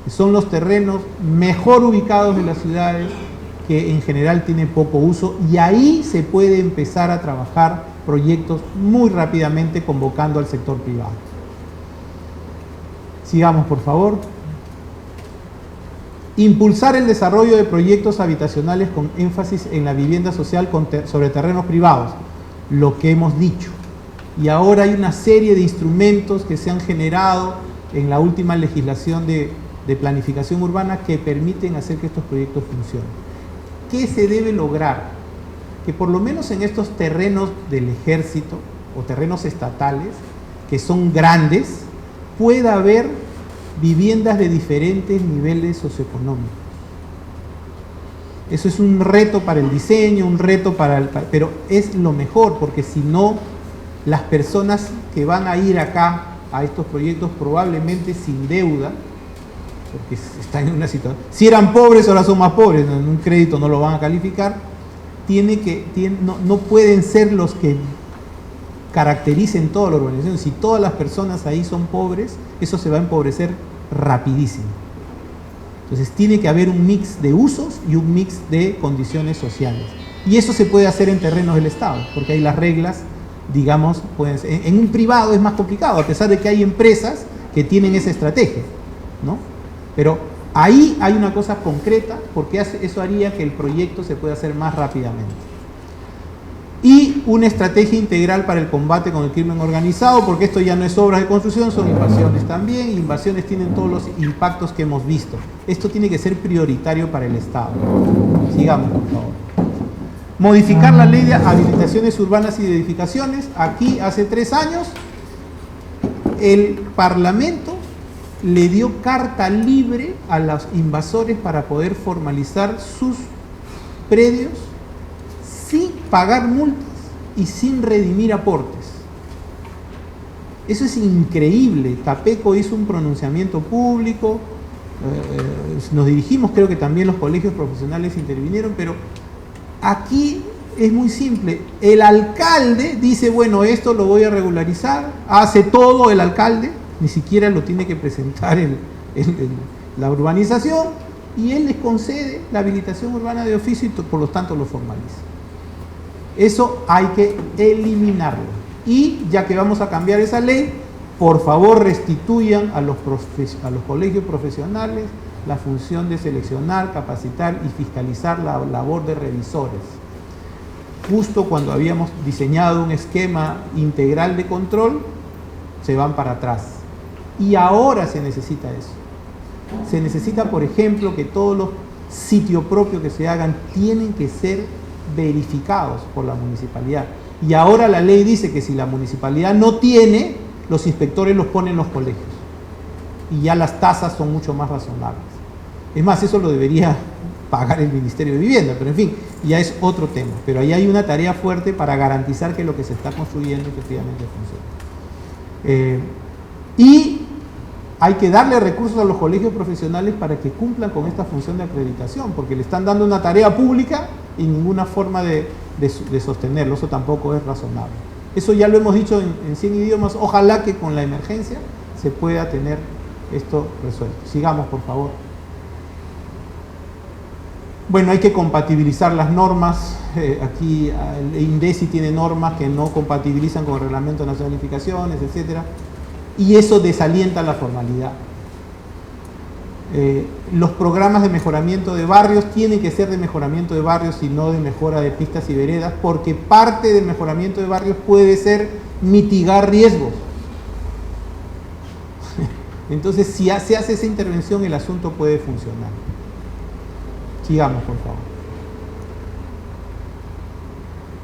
Son los terrenos mejor ubicados de las ciudades que en general tienen poco uso y ahí se puede empezar a trabajar proyectos muy rápidamente convocando al sector privado. Sigamos, por favor. Impulsar el desarrollo de proyectos habitacionales con énfasis en la vivienda social sobre terrenos privados, lo que hemos dicho. Y ahora hay una serie de instrumentos que se han generado en la última legislación de planificación urbana que permiten hacer que estos proyectos funcionen. ¿Qué se debe lograr? Que por lo menos en estos terrenos del ejército o terrenos estatales, que son grandes, pueda haber viviendas de diferentes niveles socioeconómicos. Eso es un reto para el diseño, un reto pero es lo mejor, porque si no, las personas que van a ir acá a estos proyectos probablemente sin deuda, porque están en una situación, si eran pobres ahora son más pobres, en un crédito no lo van a calificar, no pueden ser los que caractericen toda la urbanización. Si todas las personas ahí son pobres, eso se va a empobrecer rapidísimo. Entonces tiene que haber un mix de usos y un mix de condiciones sociales. Y eso se puede hacer en terrenos del Estado, porque ahí las reglas, digamos, pueden ser. En un privado es más complicado, a pesar de que hay empresas que tienen esa estrategia, ¿no? Pero ahí hay una cosa concreta, porque eso haría que el proyecto se pueda hacer más rápidamente. Y una estrategia integral para el combate con el crimen organizado, porque esto ya no es obras de construcción, son invasiones también, y invasiones tienen todos los impactos que hemos visto. Esto tiene que ser prioritario para el Estado. Sigamos, por favor. Modificar la ley de habilitaciones urbanas y de edificaciones. Aquí, hace 3 años, el Parlamento le dio carta libre a los invasores para poder formalizar sus predios sin pagar multas y sin redimir aportes. Eso es increíble. Capeco hizo un pronunciamiento público, nos dirigimos, creo que también los colegios profesionales intervinieron, pero aquí es muy simple. El alcalde dice, bueno, esto lo voy a regularizar, hace todo el alcalde, ni siquiera lo tiene que presentar la urbanización, y él les concede la habilitación urbana de oficio y por lo tanto lo formaliza. Eso hay que eliminarlo. Y ya que vamos a cambiar esa ley, por favor restituyan a los colegios profesionales la función de seleccionar, capacitar y fiscalizar la labor de revisores. Justo cuando habíamos diseñado un esquema integral de control, se van para atrás. Y ahora se necesita eso. Se necesita, por ejemplo, que todos los sitios propios que se hagan tienen que ser verificados por la municipalidad. Y ahora la ley dice que si la municipalidad no tiene, los inspectores los ponen en los colegios. Y ya las tasas son mucho más razonables. Es más, eso lo debería pagar el Ministerio de Vivienda, pero en fin, ya es otro tema. Pero ahí hay una tarea fuerte para garantizar que lo que se está construyendo efectivamente funcione. Y hay que darle recursos a los colegios profesionales para que cumplan con esta función de acreditación, porque le están dando una tarea pública y ninguna forma de sostenerlo. Eso tampoco es razonable. Eso ya lo hemos dicho en 100 idiomas. Ojalá que con la emergencia se pueda tener esto resuelto. Sigamos, por favor. Bueno, hay que compatibilizar las normas. Aquí el INDECI tiene normas que no compatibilizan con el Reglamento Nacional de Edificaciones, etcétera. Y eso desalienta la formalidad. Los programas de mejoramiento de barrios tienen que ser de mejoramiento de barrios y no de mejora de pistas y veredas, porque parte del mejoramiento de barrios puede ser mitigar riesgos. Entonces, si se hace esa intervención, el asunto puede funcionar. Sigamos, por favor.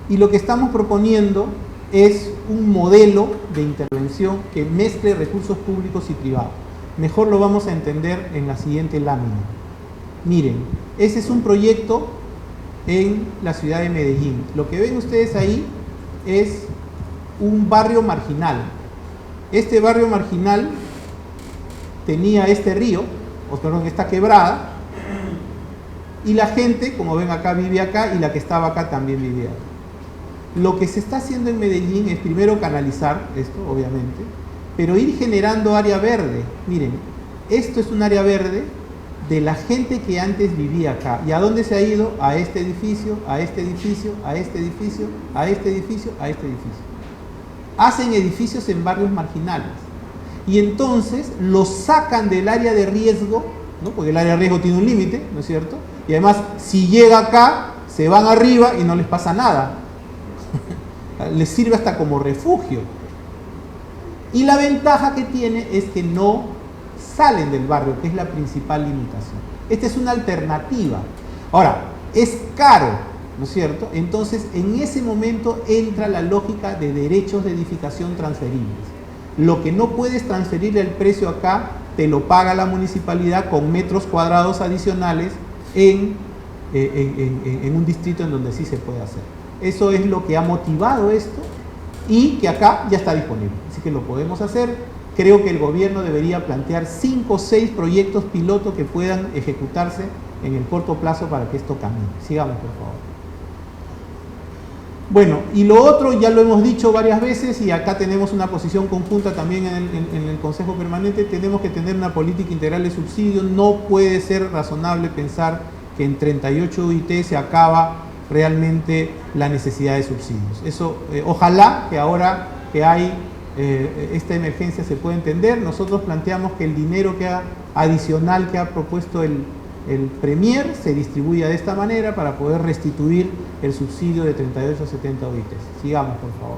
Y lo que estamos proponiendo es un modelo de intervención que mezcle recursos públicos y privados. Mejor lo vamos a entender en la siguiente lámina. Miren, ese es un proyecto en la ciudad de Medellín. Lo que ven ustedes ahí es un barrio marginal. Este barrio marginal tenía este río, esta quebrada, y la gente, como ven acá, vive acá, y la que estaba acá también vivía acá. Lo que se está haciendo en Medellín es primero canalizar esto, obviamente, pero ir generando área verde. Miren, esto es un área verde de la gente que antes vivía acá. ¿Y a dónde se ha ido? A este edificio, a este edificio, a este edificio, a este edificio, a este edificio. Hacen edificios en barrios marginales. Y entonces los sacan del área de riesgo, ¿no? Porque el área de riesgo tiene un límite, ¿no es cierto? Y además, si llega acá, se van arriba y no les pasa nada. Les sirve hasta como refugio. Y la ventaja que tiene es que no salen del barrio, que es la principal limitación. Esta es una alternativa. Ahora, es caro, ¿no es cierto? Entonces, en ese momento entra la lógica de derechos de edificación transferibles. Lo que no puedes transferirle el precio acá, te lo paga la municipalidad con metros cuadrados adicionales en un distrito en donde sí se puede hacer. Eso es lo que ha motivado esto y que acá ya está disponible. Así que lo podemos hacer. Creo que el gobierno debería plantear 5 o 6 proyectos pilotos que puedan ejecutarse en el corto plazo para que esto camine. Sigamos, por favor. Bueno, y lo otro ya lo hemos dicho varias veces y acá tenemos una posición conjunta también en el Consejo Permanente. Tenemos que tener una política integral de subsidios. No puede ser razonable pensar que en 38 UIT se acaba realmente la necesidad de subsidios. Eso, ojalá que ahora que hay esta emergencia se pueda entender. Nosotros planteamos que el dinero adicional que ha propuesto el Premier se distribuya de esta manera para poder restituir el subsidio de 38 a 70 UITs. Sigamos, por favor.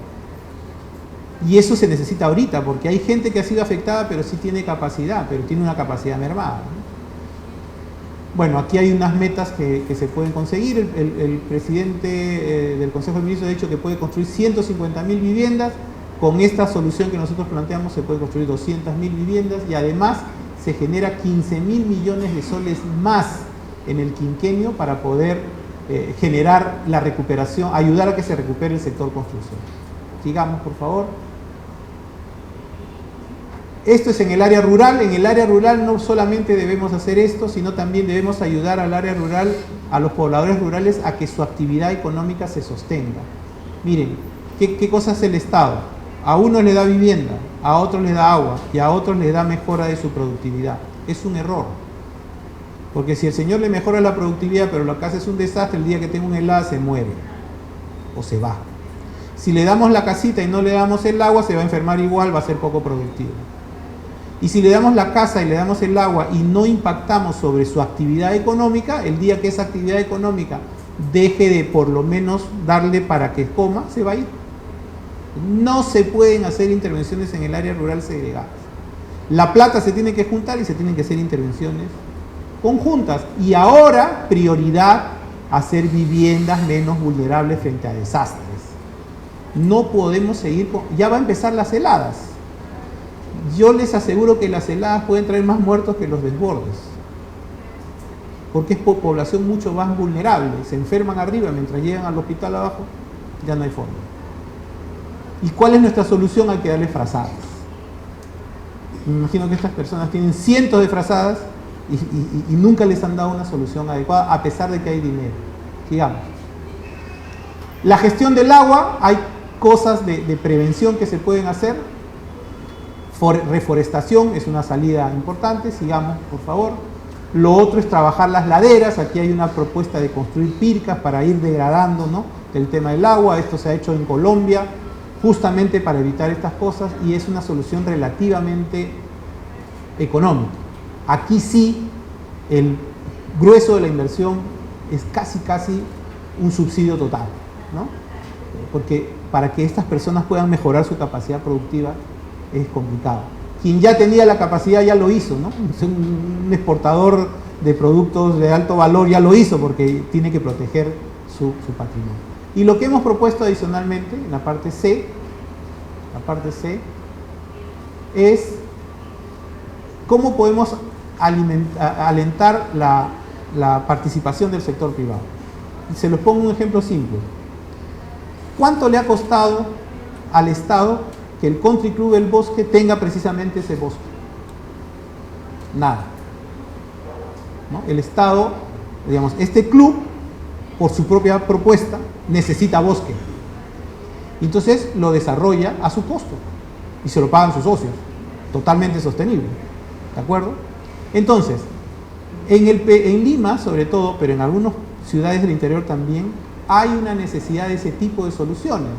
Y eso se necesita ahorita, porque hay gente que ha sido afectada, pero sí tiene capacidad, pero tiene una capacidad mermada, ¿no? Bueno, aquí hay unas metas que se pueden conseguir. El presidente del Consejo de Ministros ha dicho que puede construir 150.000 viviendas. Con esta solución que nosotros planteamos se puede construir 200.000 viviendas y además se genera 15.000 millones de soles más en el quinquenio para poder generar la recuperación, ayudar a que se recupere el sector construcción. Sigamos, por favor. Esto es en el área rural. En el área rural no solamente debemos hacer esto, sino también debemos ayudar al área rural, a los pobladores rurales, a que su actividad económica se sostenga. Miren, ¿qué cosa hace el Estado? A unos le da vivienda, a otros le da agua y a otros le da mejora de su productividad. Es un error. Porque si el señor le mejora la productividad, pero lo que hace es un desastre, el día que tenga un helado se muere o se va. Si le damos la casita y no le damos el agua, se va a enfermar igual, va a ser poco productivo. Y si le damos la casa y le damos el agua y no impactamos sobre su actividad económica, el día que esa actividad económica deje de por lo menos darle para que coma, se va a ir. No se pueden hacer intervenciones en el área rural segregadas. La plata se tiene que juntar y se tienen que hacer intervenciones conjuntas. Y ahora, prioridad, hacer viviendas menos vulnerables frente a desastres. No podemos seguir con... Ya va a empezar las heladas. Yo les aseguro que las heladas pueden traer más muertos que los desbordes. Porque es población mucho más vulnerable. Se enferman arriba, mientras llegan al hospital abajo, ya no hay forma. ¿Y cuál es nuestra solución? Hay que darle frazadas. Me imagino que estas personas tienen cientos de frazadas y nunca les han dado una solución adecuada, a pesar de que hay dinero. Sigamos. La gestión del agua, hay cosas de prevención que se pueden hacer. Reforestación es una salida importante. Sigamos, por favor. Lo otro es trabajar las laderas. Aquí hay una propuesta de construir pircas para ir degradando, ¿no?, el tema del agua. Esto se ha hecho en Colombia justamente para evitar estas cosas y es una solución relativamente económica. Aquí sí, el grueso de la inversión es casi un subsidio total, ¿no? Porque para que estas personas puedan mejorar su capacidad productiva es complicado. Quien ya tenía la capacidad ya lo hizo, ¿no? Un exportador de productos de alto valor ya lo hizo porque tiene que proteger su patrimonio. Y lo que hemos propuesto adicionalmente en la parte C es cómo podemos alentar la participación del sector privado. Y se los pongo un ejemplo simple. ¿Cuánto le ha costado al Estado que el Country Club del Bosque tenga precisamente ese bosque? Nada, ¿no? El Estado, digamos, este club, por su propia propuesta, necesita bosque. Entonces lo desarrolla a su costo y se lo pagan sus socios, totalmente sostenible. ¿De acuerdo? Entonces, en Lima sobre todo, pero en algunas ciudades del interior también, hay una necesidad de ese tipo de soluciones.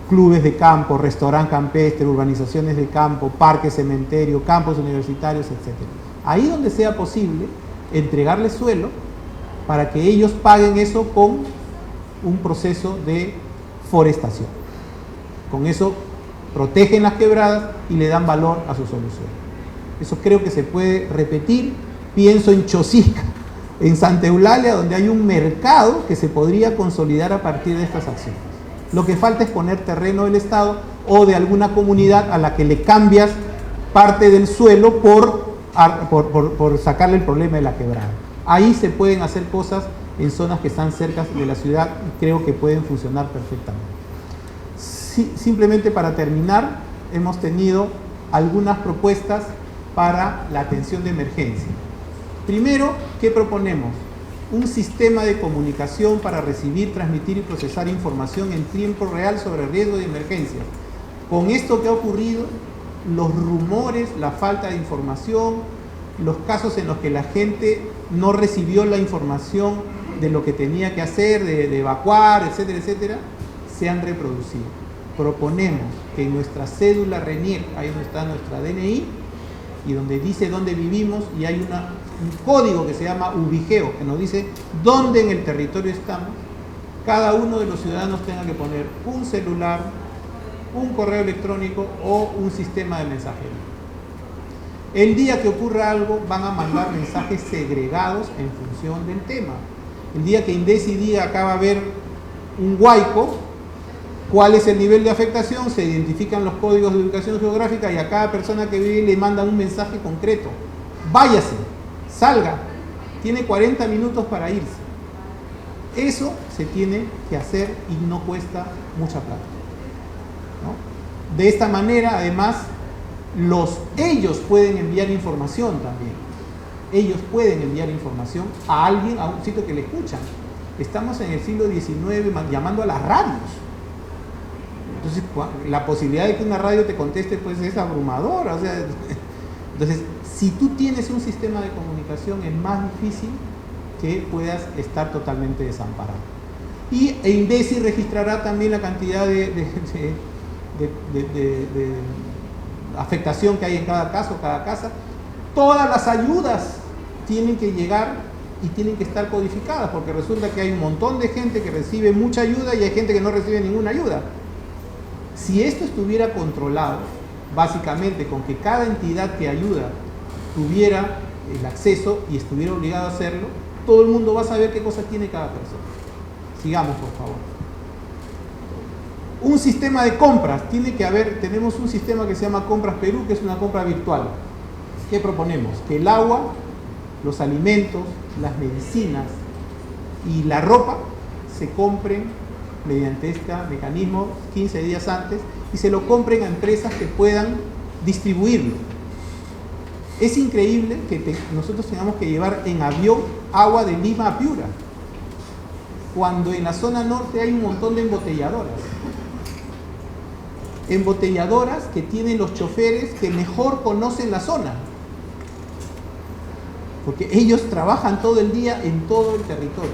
Clubes de campo, restaurante campestre, urbanizaciones de campo, parques, cementerio, campos universitarios, etc. Ahí donde sea posible, entregarles suelo para que ellos paguen eso con un proceso de forestación. Con eso protegen las quebradas y le dan valor a su solución. Eso creo que se puede repetir. Pienso en Chosica, en Santa Eulalia, donde hay un mercado que se podría consolidar a partir de estas acciones. Lo que falta es poner terreno del Estado o de alguna comunidad a la que le cambias parte del suelo por sacarle el problema de la quebrada. Ahí se pueden hacer cosas en zonas que están cerca de la ciudad y creo que pueden funcionar perfectamente. Simplemente para terminar, hemos tenido algunas propuestas para la atención de emergencia. Primero, ¿qué proponemos? Un sistema de comunicación para recibir, transmitir y procesar información en tiempo real sobre riesgo de emergencia. Con esto que ha ocurrido, los rumores, la falta de información, los casos en los que la gente no recibió la información de lo que tenía que hacer, de evacuar, etcétera, etcétera, se han reproducido. Proponemos que en nuestra cédula RENIEC, ahí donde está nuestra DNI, y donde dice dónde vivimos, y hay un código que se llama ubigeo, que nos dice dónde en el territorio estamos, cada uno de los ciudadanos tenga que poner un celular, un correo electrónico o un sistema de mensajería. El día que ocurra algo, van a mandar mensajes segregados en función del tema. El día que INDECI diga acá va a haber un huaico, ¿cuál es el nivel de afectación? Se identifican los códigos de ubicación geográfica y a cada persona que vive le mandan un mensaje concreto. Váyase, salga, tiene 40 minutos para irse. Eso se tiene que hacer y no cuesta mucha plata, ¿no? De esta manera, además, ellos pueden enviar información también. Ellos pueden enviar información a alguien, a un sitio que le escuchan. Estamos en el siglo XIX llamando a las radios. Entonces, la posibilidad de que una radio te conteste pues es abrumadora. O sea, entonces, si tú tienes un sistema de comunicación, es más difícil que puedas estar totalmente desamparado. Y INDECI registrará también la cantidad de afectación que hay en cada caso, cada casa. Todas las ayudas tienen que llegar y tienen que estar codificadas, porque resulta que hay un montón de gente que recibe mucha ayuda y hay gente que no recibe ninguna ayuda. Si esto estuviera controlado, básicamente con que cada entidad que ayuda tuviera el acceso y estuviera obligado a hacerlo, todo el mundo va a saber qué cosa tiene cada persona. Sigamos, por favor. Un sistema de compras, tiene que haber, tenemos un sistema que se llama Compras Perú, que es una compra virtual. ¿Qué proponemos? Que el agua, los alimentos, las medicinas y la ropa se compren mediante este mecanismo 15 días antes y se lo compren a empresas que puedan distribuirlo. Es increíble que nosotros tengamos que llevar en avión agua de Lima a Piura, cuando en la zona norte hay un montón de embotelladoras. Embotelladoras que tienen los choferes que mejor conocen la zona, porque ellos trabajan todo el día en todo el territorio.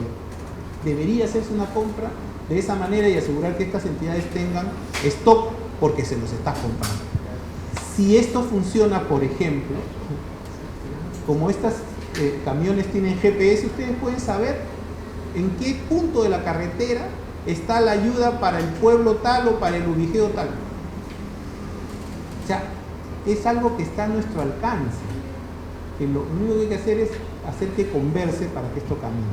Debería hacerse una compra de esa manera y asegurar que estas entidades tengan stock porque se los está comprando. Si esto funciona, por ejemplo, como estos camiones tienen GPS, ustedes pueden saber en qué punto de la carretera está la ayuda para el pueblo tal o para el ubijeo tal. O sea, es algo que está a nuestro alcance, que lo único que hay que hacer es hacer que converse para que esto camine.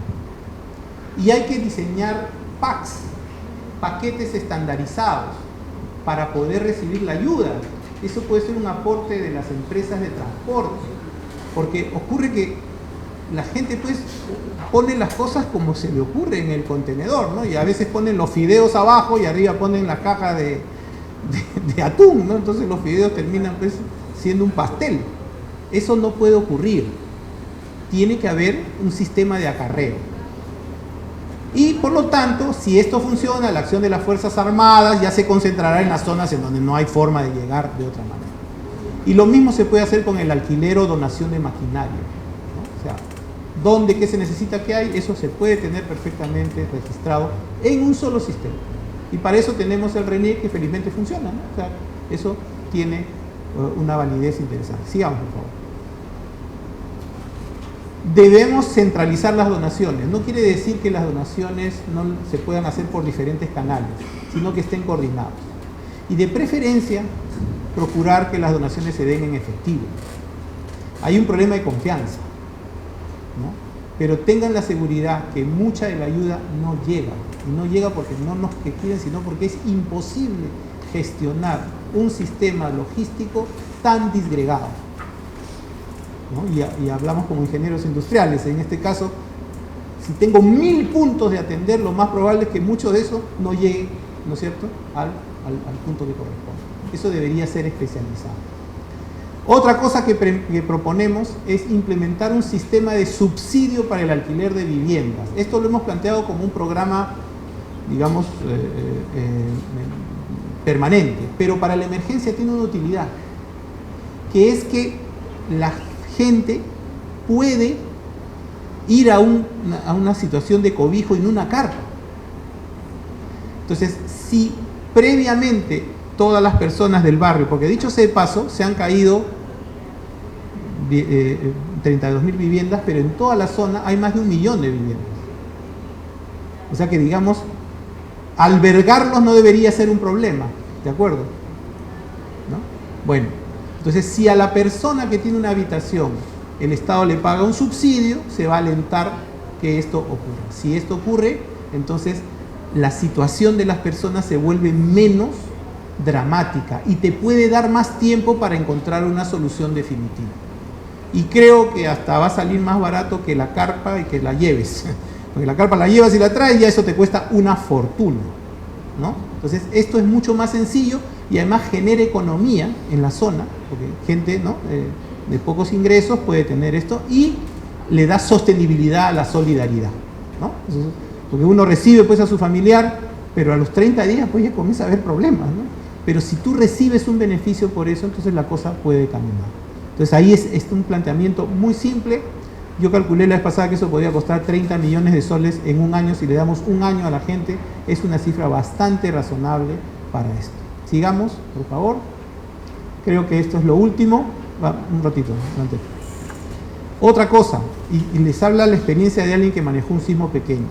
Y hay que diseñar packs, paquetes estandarizados para poder recibir la ayuda. Eso puede ser un aporte de las empresas de transporte, porque ocurre que la gente pues pone las cosas como se le ocurre en el contenedor, ¿no? Y a veces ponen los fideos abajo y arriba ponen la caja de atún, ¿no? Entonces los fideos terminan pues siendo un pastel. Eso no puede ocurrir. Tiene que haber un sistema de acarreo. Y por lo tanto, si esto funciona, la acción de las Fuerzas Armadas ya se concentrará en las zonas en donde no hay forma de llegar de otra manera. Y lo mismo se puede hacer con el alquiler o donación de maquinaria, ¿no? O sea, ¿dónde qué se necesita que hay? Eso se puede tener perfectamente registrado en un solo sistema. Y para eso tenemos el RENIEC, que felizmente funciona, ¿no? O sea, eso tiene una validez interesante. Sigamos, por favor. Debemos centralizar las donaciones. No quiere decir que las donaciones no se puedan hacer por diferentes canales, sino que estén coordinados. Y de preferencia, procurar que las donaciones se den en efectivo. Hay un problema de confianza, ¿no? Pero tengan la seguridad que mucha de la ayuda no llega. Y no llega porque no nos quieren, sino porque es imposible gestionar un sistema logístico tan disgregado, ¿no? Y hablamos como ingenieros industriales. En este caso, si tengo 1000 puntos de atender, lo más probable es que mucho de eso no llegue, ¿no es cierto?, al punto que corresponde. Eso debería ser especializado. Otra cosa que proponemos es implementar un sistema de subsidio para el alquiler de viviendas. Esto lo hemos planteado como un programa, digamos, permanente, pero para la emergencia tiene una utilidad, que es que la gente puede ir a una situación de cobijo en una carpa. Entonces, si previamente todas las personas del barrio, porque dicho sea de paso, se han caído 32.000 viviendas, pero en toda la zona hay más de 1 millón de viviendas. O sea que, digamos, albergarlos no debería ser un problema, ¿de acuerdo? ¿No? Bueno, entonces si a la persona que tiene una habitación el Estado le paga un subsidio, se va a alentar que esto ocurra. Si esto ocurre, entonces la situación de las personas se vuelve menos dramática y te puede dar más tiempo para encontrar una solución definitiva. Y creo que hasta va a salir más barato que la carpa y que la lleves, Porque la carpa la llevas y la traes y ya eso te cuesta una fortuna, ¿no? Entonces esto es mucho más sencillo y además genera economía en la zona, porque gente, ¿no?, de pocos ingresos puede tener esto y le da sostenibilidad a la solidaridad, ¿no? Entonces, porque uno recibe pues a su familiar, pero a los 30 días pues ya comienza a haber problemas, ¿no? Pero si tú recibes un beneficio por eso, entonces la cosa puede caminar. Entonces ahí es un planteamiento muy simple. Yo calculé la vez pasada que eso podría costar 30 millones de soles en un año. Si le damos un año a la gente, es una cifra bastante razonable para esto. Sigamos, por favor. Creo que esto es lo último. Va, un ratito. Antes. Otra cosa, y les habla la experiencia de alguien que manejó un sismo pequeño.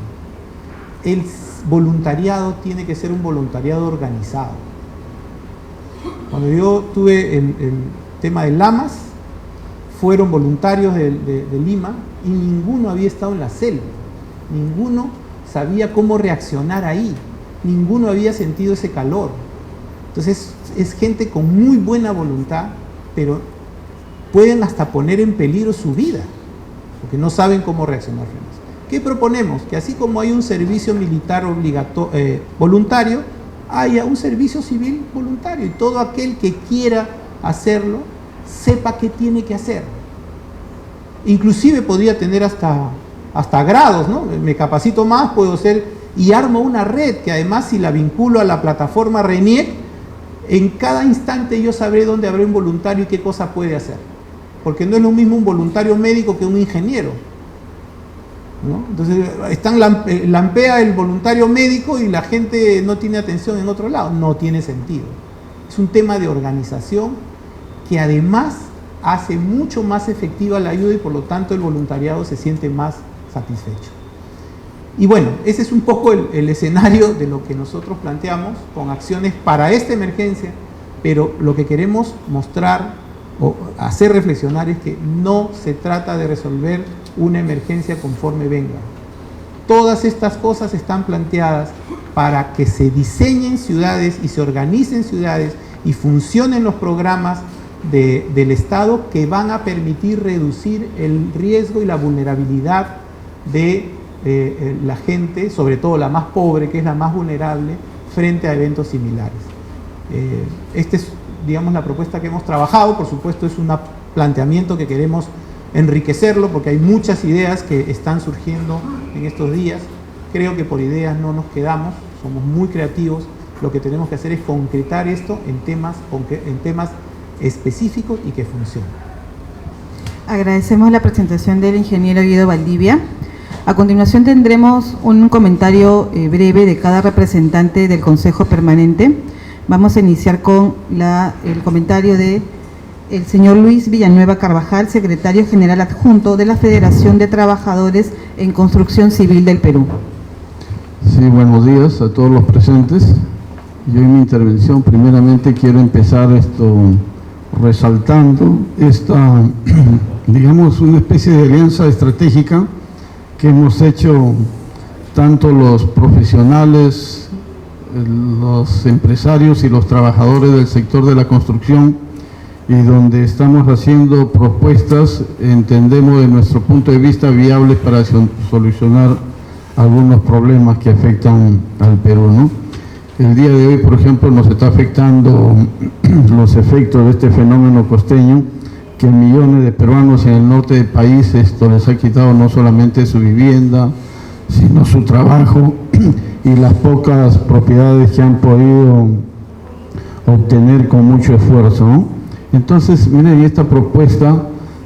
El voluntariado tiene que ser un voluntariado organizado. Cuando yo tuve el tema de Lamas, fueron voluntarios de Lima y ninguno había estado en la selva, ninguno sabía cómo reaccionar ahí, ninguno había sentido ese calor. Entonces es gente con muy buena voluntad, pero pueden hasta poner en peligro su vida, porque no saben cómo reaccionar frente a eso. ¿Qué proponemos? Que así como hay un servicio militar voluntario, haya un servicio civil voluntario y todo aquel que quiera hacerlo sepa qué tiene que hacer. Inclusive podría tener hasta grados, ¿no? Me capacito más, puedo ser, y armo una red que además, si la vinculo a la plataforma RENIEC, en cada instante yo sabré dónde habrá un voluntario y qué cosa puede hacer, porque no es lo mismo un voluntario médico que un ingeniero, ¿no? Entonces lampea el voluntario médico y la gente no tiene atención en otro lado. No tiene sentido. Es un tema de organización que además hace mucho más efectiva la ayuda y por lo tanto el voluntariado se siente más satisfecho. Y bueno, ese es un poco el escenario de lo que nosotros planteamos con acciones para esta emergencia, pero lo que queremos mostrar o hacer reflexionar es que no se trata de resolver una emergencia conforme venga. Todas estas cosas están planteadas para que se diseñen ciudades y se organicen ciudades y funcionen los programas del Estado que van a permitir reducir el riesgo y la vulnerabilidad de la gente, sobre todo la más pobre, que es la más vulnerable, frente a eventos similares. Esta es, digamos, la propuesta que hemos trabajado. Por supuesto, es un planteamiento que queremos enriquecerlo porque hay muchas ideas que están surgiendo en estos días. Creo que por ideas no nos quedamos, somos muy creativos. Lo que tenemos que hacer es concretar esto en temas específicos y que funcionen. Agradecemos la presentación del ingeniero Guido Valdivia. A continuación tendremos un comentario breve de cada representante del Consejo Permanente. Vamos a iniciar con el comentario del señor Luis Villanueva Carvajal, secretario general adjunto de la Federación de Trabajadores en Construcción Civil del Perú. Sí, buenos días a todos los presentes. Yo en mi intervención primeramente quiero empezar resaltando esta, digamos, una especie de alianza estratégica que hemos hecho tanto los profesionales, los empresarios y los trabajadores del sector de la construcción, y donde estamos haciendo propuestas, entendemos de nuestro punto de vista viables para solucionar algunos problemas que afectan al Perú, ¿no? El día de hoy, por ejemplo, nos está afectando los efectos de este fenómeno costeño, que millones de peruanos en el norte del país les ha quitado no solamente su vivienda, sino su trabajo y las pocas propiedades que han podido obtener con mucho esfuerzo, ¿no? Entonces, miren, esta propuesta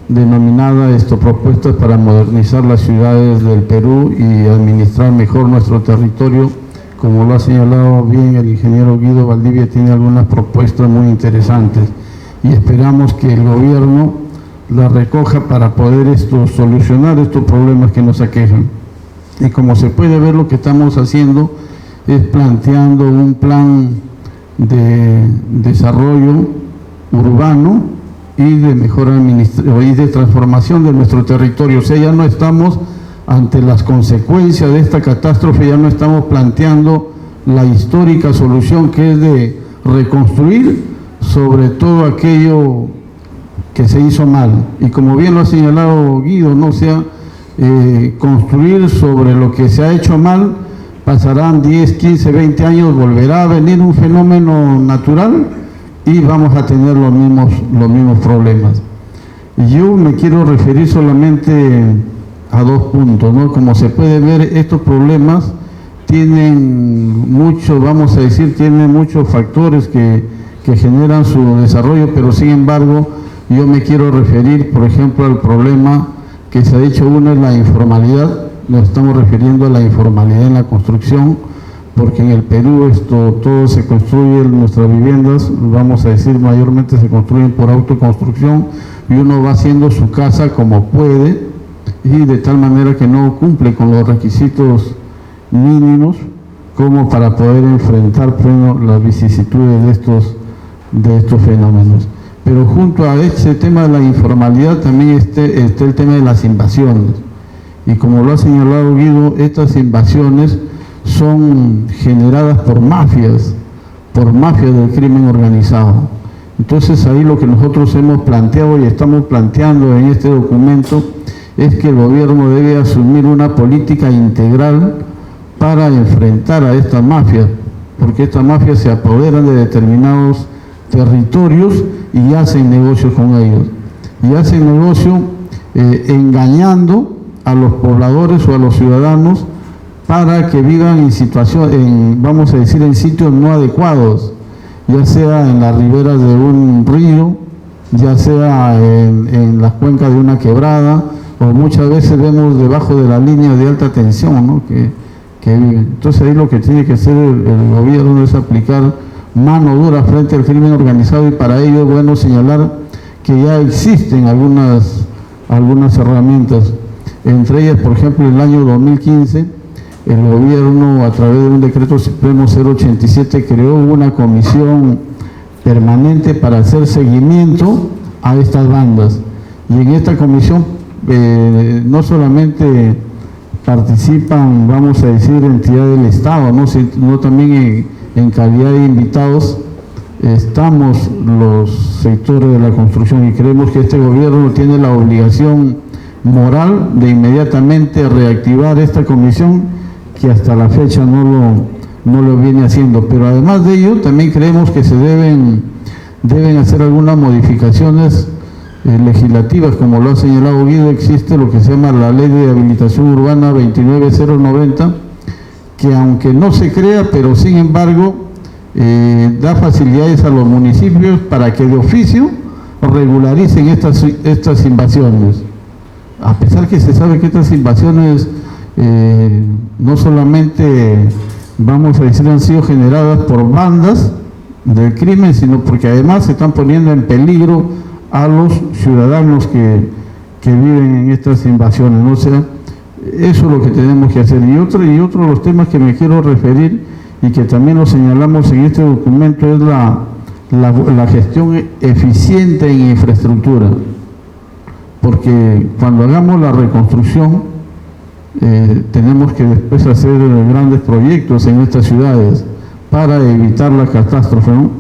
denominada propuestas para modernizar las ciudades del Perú y administrar mejor nuestro territorio, como lo ha señalado bien el ingeniero Guido Valdivia, tiene algunas propuestas muy interesantes y esperamos que el gobierno la recoja para poder solucionar estos problemas que nos aquejan. Y como se puede ver, lo que estamos haciendo es planteando un plan de desarrollo urbano y de mejora y de transformación de nuestro territorio. O sea, ya no estamos ante las consecuencias de esta catástrofe, ya no estamos planteando la histórica solución que es de reconstruir sobre todo aquello que se hizo mal. Y como bien lo ha señalado Guido, ¿no? O sea, construir sobre lo que se ha hecho mal, pasarán 10, 15, 20 años, volverá a venir un fenómeno natural y vamos a tener los mismos problemas. Y yo me quiero referir solamente a 2 puntos, ¿no? Como se puede ver, estos problemas tienen muchos factores que generan su desarrollo, pero sin embargo yo me quiero referir, por ejemplo, al problema que se ha dicho. Uno es la informalidad. Nos estamos refiriendo a la informalidad en la construcción, porque en el Perú todo se construye, nuestras viviendas, vamos a decir, mayormente se construyen por autoconstrucción, y uno va haciendo su casa como puede y de tal manera que no cumple con los requisitos mínimos como para poder enfrentar las vicisitudes de estos fenómenos. Pero junto a ese tema de la informalidad también está el tema de las invasiones. Y como lo ha señalado Guido, estas invasiones son generadas por mafias del crimen organizado. Entonces ahí lo que nosotros hemos planteado y estamos planteando en este documento es que el gobierno debe asumir una política integral para enfrentar a estas mafias, porque estas mafias se apoderan de determinados territorios y hacen negocios con ellos. Y hacen negocio engañando a los pobladores o a los ciudadanos para que vivan en en sitios no adecuados, ya sea en las riberas de un río, ya sea en las cuencas de una quebrada, o muchas veces vemos debajo de la línea de alta tensión, ¿no? que viven. Entonces ahí lo que tiene que hacer el gobierno es aplicar mano dura frente al crimen organizado, y para ello es bueno señalar que ya existen algunas herramientas. Entre ellas, por ejemplo, en el año 2015, el gobierno, a través de un decreto supremo 087, creó una comisión permanente para hacer seguimiento a estas bandas. Y en esta comisión no solamente participan, vamos a decir, entidades del Estado, sino también en calidad de invitados estamos los sectores de la construcción, y creemos que este gobierno tiene la obligación moral de inmediatamente reactivar esta comisión, que hasta la fecha no lo viene haciendo. Pero además de ello, también creemos que se deben hacer algunas modificaciones legislativas, como lo ha señalado Guido. Existe lo que se llama la Ley de Habilitación Urbana 29090, que aunque no se crea, pero sin embargo da facilidades a los municipios para que de oficio regularicen estas invasiones. A pesar que se sabe que estas invasiones no solamente, vamos a decir, han sido generadas por bandas del crimen, sino porque además se están poniendo en peligro a los ciudadanos que viven en estas invasiones, ¿no? O sea, eso es lo que tenemos que hacer. Y otro de los temas que me quiero referir, y que también lo señalamos en este documento, es la gestión eficiente en infraestructura. Porque cuando hagamos la reconstrucción, tenemos que después hacer grandes proyectos en estas ciudades para evitar la catástrofe, ¿no?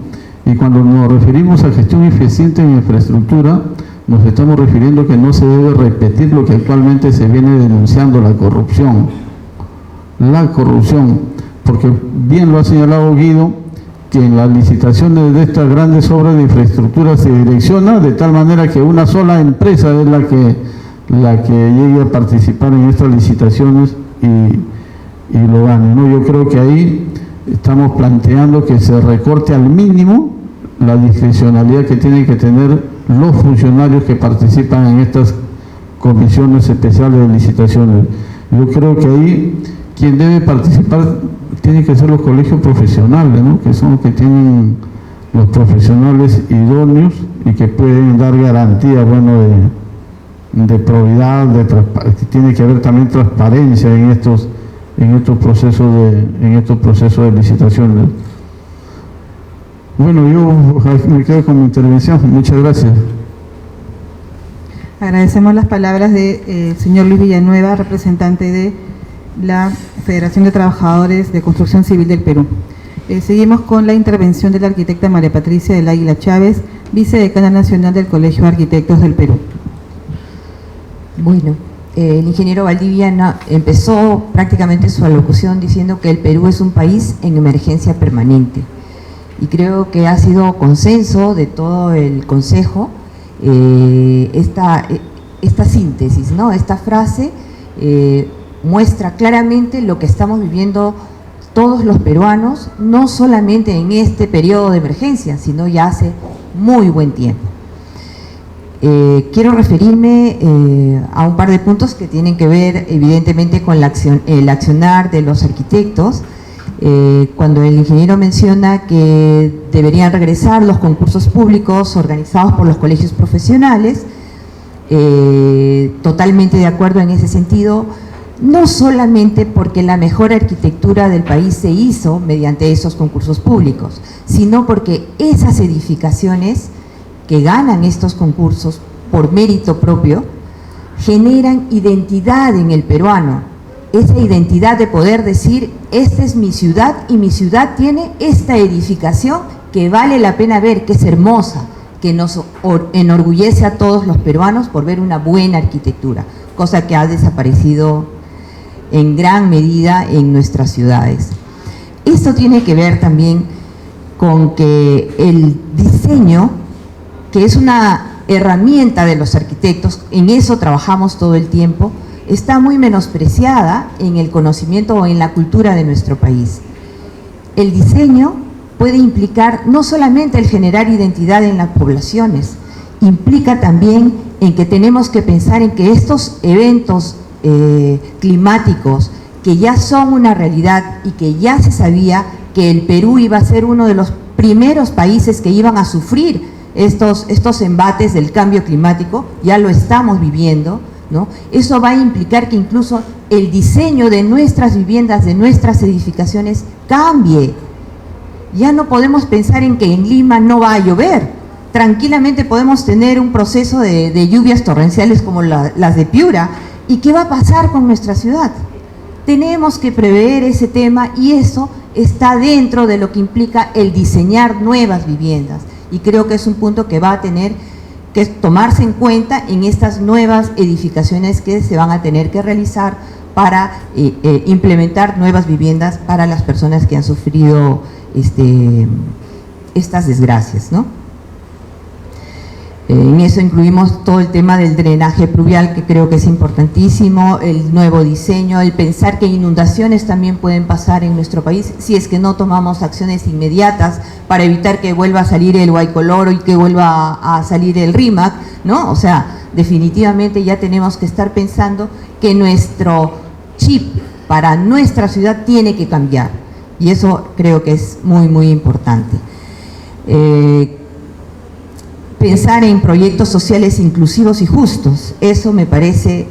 Y cuando nos referimos a gestión eficiente en infraestructura, nos estamos refiriendo que no se debe repetir lo que actualmente se viene denunciando, la corrupción. La corrupción, porque bien lo ha señalado Guido, que en las licitaciones de estas grandes obras de infraestructura se direcciona de tal manera que una sola empresa es la que llegue a participar en estas licitaciones y lo gane, ¿no? Yo creo que ahí estamos planteando que se recorte al mínimo la discrecionalidad que tienen que tener los funcionarios que participan en estas comisiones especiales de licitaciones. Yo creo que ahí quien debe participar tiene que ser los colegios profesionales, ¿no? Que son los que tienen los profesionales idóneos y que pueden dar garantía, bueno, de probidad, tiene que haber también transparencia en estos procesos de licitaciones. Bueno, yo me quedo con mi intervención. Muchas gracias. Agradecemos las palabras del señor Luis Villanueva, representante de la Federación de Trabajadores de Construcción Civil del Perú. Seguimos con la intervención de la arquitecta María Patricia del Águila Chávez, vicedecana nacional del Colegio de Arquitectos del Perú. Bueno, el ingeniero Valdivia empezó prácticamente su alocución diciendo que el Perú es un país en emergencia permanente. Y creo que ha sido consenso de todo el Consejo esta síntesis, ¿no? Esta frase muestra claramente lo que estamos viviendo todos los peruanos, no solamente en este periodo de emergencia, sino ya hace muy buen tiempo. Quiero referirme a un par de puntos que tienen que ver evidentemente con el accionar de los arquitectos. Cuando el ingeniero menciona que deberían regresar los concursos públicos organizados por los colegios profesionales, totalmente de acuerdo en ese sentido, no solamente porque la mejor arquitectura del país se hizo mediante esos concursos públicos, sino porque esas edificaciones que ganan estos concursos por mérito propio generan identidad en el peruano, esa identidad de poder decir, esta es mi ciudad y mi ciudad tiene esta edificación que vale la pena ver, que es hermosa, que nos enorgullece a todos los peruanos por ver una buena arquitectura, cosa que ha desaparecido en gran medida en nuestras ciudades. Esto tiene que ver también con que el diseño, que es una herramienta de los arquitectos, en eso trabajamos todo el tiempo, está muy menospreciada en el conocimiento o en la cultura de nuestro país. El diseño puede implicar no solamente el generar identidad en las poblaciones, implica también en que tenemos que pensar en que estos eventos climáticos que ya son una realidad y que ya se sabía que el Perú iba a ser uno de los primeros países que iban a sufrir estos embates del cambio climático, ya lo estamos viviendo, ¿no? Eso va a implicar que incluso el diseño de nuestras viviendas, de nuestras edificaciones cambie. Ya no podemos pensar en que en Lima no va a llover. Tranquilamente podemos tener un proceso de lluvias torrenciales como las de Piura. ¿Y qué va a pasar con nuestra ciudad? Tenemos que prever ese tema y eso está dentro de lo que implica el diseñar nuevas viviendas. Y creo que es un punto que va a tener que tomarse en cuenta en estas nuevas edificaciones que se van a tener que realizar para implementar nuevas viviendas para las personas que han sufrido estas desgracias, ¿no? En eso incluimos todo el tema del drenaje pluvial, que creo que es importantísimo, el nuevo diseño, el pensar que inundaciones también pueden pasar en nuestro país si es que no tomamos acciones inmediatas para evitar que vuelva a salir el Huaycoloro y que vuelva a salir el Rímac, ¿no? O sea, definitivamente ya tenemos que estar pensando que nuestro chip para nuestra ciudad tiene que cambiar, y eso creo que es muy, muy importante. Pensar en proyectos sociales inclusivos y justos, eso me parece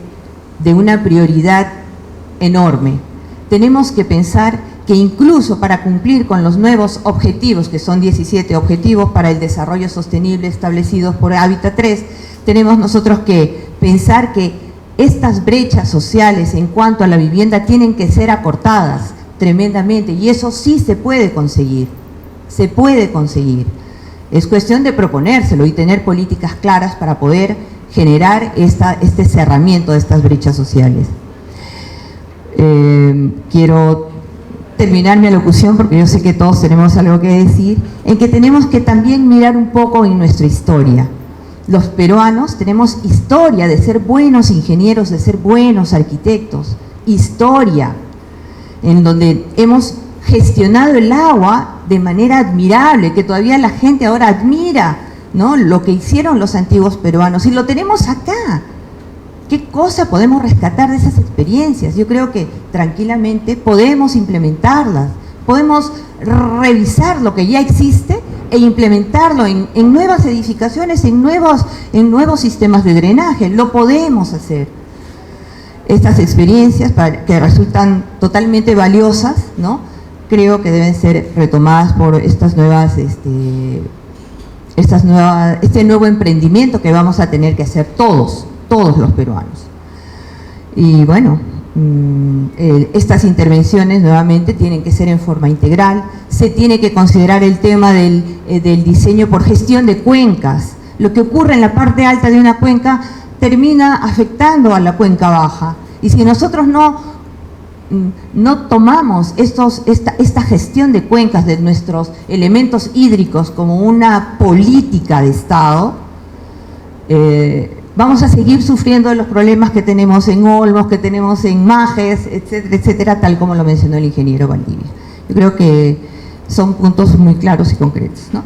de una prioridad enorme. Tenemos que pensar que incluso para cumplir con los nuevos objetivos, que son 17 objetivos para el desarrollo sostenible establecidos por Hábitat 3, tenemos nosotros que pensar que estas brechas sociales en cuanto a la vivienda tienen que ser acortadas tremendamente, y eso sí se puede conseguir, se puede conseguir. Es cuestión de proponérselo y tener políticas claras para poder generar este cerramiento de estas brechas sociales. Quiero terminar mi alocución, porque yo sé que todos tenemos algo que decir, en que tenemos que también mirar un poco en nuestra historia. Los peruanos tenemos historia de ser buenos ingenieros, de ser buenos arquitectos, historia, en donde hemos gestionado el agua de manera admirable, que todavía la gente ahora admira, ¿no?, lo que hicieron los antiguos peruanos, y lo tenemos acá. ¿Qué cosa podemos rescatar de esas experiencias? Yo creo que tranquilamente podemos implementarlas, podemos revisar lo que ya existe e implementarlo en nuevas edificaciones, en nuevos sistemas de drenaje. Lo podemos hacer. Estas experiencias que resultan totalmente valiosas, ¿no?, creo que deben ser retomadas por este nuevo emprendimiento que vamos a tener que hacer todos los peruanos. Y bueno, estas intervenciones nuevamente tienen que ser en forma integral, se tiene que considerar el tema del diseño por gestión de cuencas. lo que ocurre en la parte alta de una cuenca termina afectando a la cuenca baja. Y si nosotros no tomamos esta gestión de cuencas, de nuestros elementos hídricos como una política de Estado, vamos a seguir sufriendo los problemas que tenemos en Olmos, que tenemos en Majes, etcétera, etcétera, tal como lo mencionó el ingeniero Valdivia. Yo creo que son puntos muy claros y concretos, ¿no?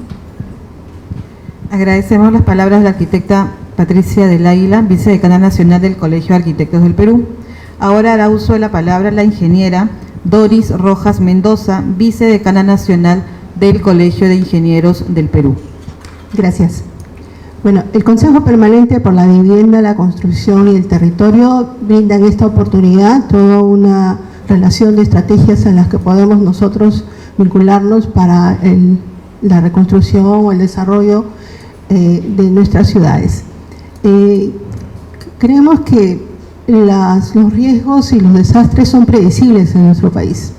Agradecemos las palabras de la arquitecta Patricia del Águila, vicedecana nacional del Colegio de Arquitectos del Perú. Ahora hará uso de la palabra la ingeniera Doris Rojas Mendoza, vicedecana nacional del Colegio de Ingenieros del Perú. Gracias. Bueno, el Consejo Permanente por la Vivienda, la Construcción y el Territorio brinda en esta oportunidad toda una relación de estrategias en las que podemos nosotros vincularnos para la reconstrucción o el desarrollo de nuestras ciudades. Creemos que los riesgos y los desastres son predecibles en nuestro país.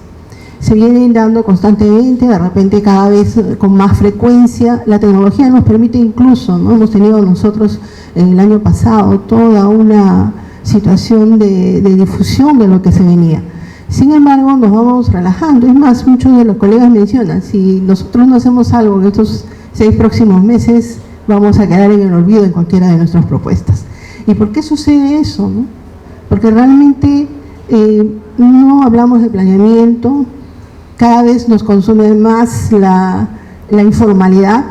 Se vienen dando constantemente, de repente cada vez con más frecuencia. La tecnología nos permite incluso, ¿no? Hemos tenido nosotros el año pasado toda una situación de difusión de lo que se venía. Sin embargo, nos vamos relajando. Es más, muchos de los colegas mencionan, si nosotros no hacemos algo en estos 6 próximos meses, vamos a quedar en el olvido en cualquiera de nuestras propuestas. ¿Y por qué sucede eso, no? Porque realmente no hablamos de planeamiento, cada vez nos consume más la informalidad,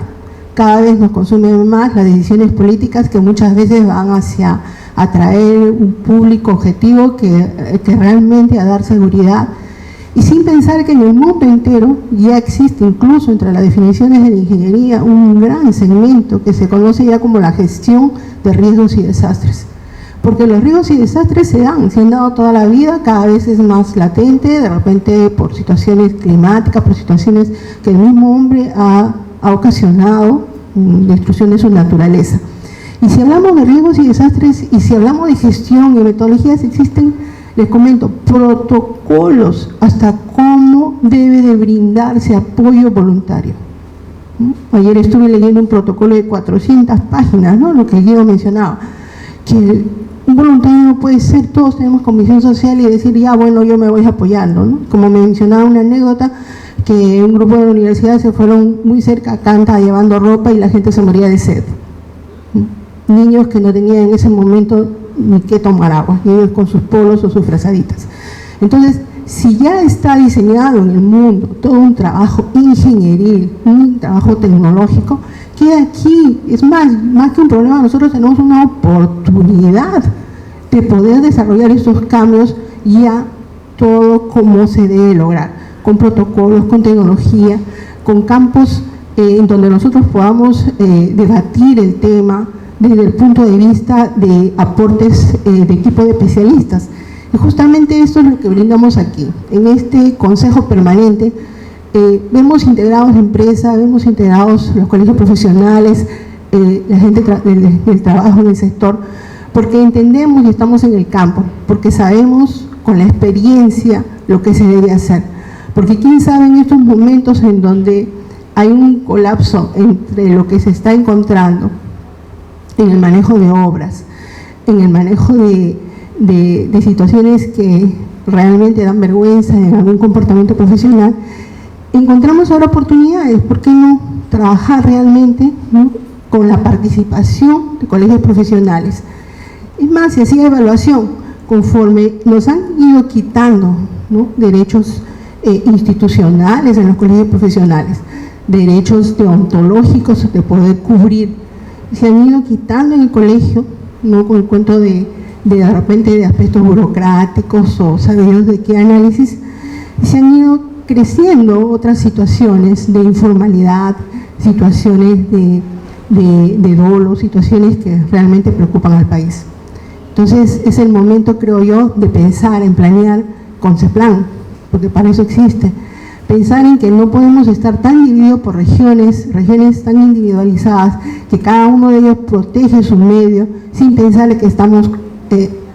cada vez nos consumen más las decisiones políticas que muchas veces van hacia atraer un público objetivo que realmente a dar seguridad, y sin pensar que en el mundo entero ya existe, incluso entre las definiciones de la ingeniería, un gran segmento que se conoce ya como la gestión de riesgos y desastres. Porque los riesgos y desastres se han dado toda la vida, cada vez es más latente, de repente por situaciones climáticas, por situaciones que el mismo hombre ha ocasionado, destrucción de su naturaleza. Y si hablamos de riesgos y desastres, y si hablamos de gestión y metodologías, existen, les comento, protocolos hasta cómo debe de brindarse apoyo voluntario. Ayer estuve leyendo un protocolo de 400 páginas, ¿no? Lo que Guido mencionaba, que un voluntario no puede ser, todos tenemos comisión social y decir, ya bueno, yo me voy apoyando, ¿no? Como me mencionaba una anécdota, que un grupo de la universidad se fueron muy cerca a Canta llevando ropa y la gente se moría de sed. Niños que no tenían en ese momento ni qué tomar agua, niños con sus polos o sus frazaditas. Entonces, si ya está diseñado en el mundo todo un trabajo ingenieril, un trabajo tecnológico, queda aquí, es más que un problema, nosotros tenemos una oportunidad de poder desarrollar estos cambios ya todo como se debe lograr, con protocolos, con tecnología, con campos en donde nosotros podamos debatir el tema desde el punto de vista de aportes de equipo de especialistas. Y justamente esto es lo que brindamos aquí, en este Consejo Permanente. Vemos integrados empresas, vemos integrados los colegios profesionales, la gente del trabajo en el sector, porque entendemos y estamos en el campo, porque sabemos con la experiencia lo que se debe hacer. Porque quién sabe en estos momentos en donde hay un colapso entre lo que se está encontrando en el manejo de obras, en el manejo de situaciones que realmente dan vergüenza en algún comportamiento profesional, encontramos ahora oportunidades. ¿Por qué no trabajar realmente, ¿no?, con la participación de colegios profesionales? Es más, se hacía evaluación conforme nos han ido quitando, ¿no?, derechos institucionales en los colegios profesionales, derechos deontológicos de poder cubrir, se han ido quitando en el colegio, no con el cuento de repente de aspectos burocráticos o sabidos de qué análisis, y se han ido creciendo otras situaciones de informalidad, situaciones de dolo, situaciones que realmente preocupan al país. Entonces es el momento, creo yo, de pensar en planear con CEPLAN, porque para eso existe. Pensar en que no podemos estar tan divididos por regiones tan individualizadas, que cada uno de ellos protege su medio, sin pensar que estamos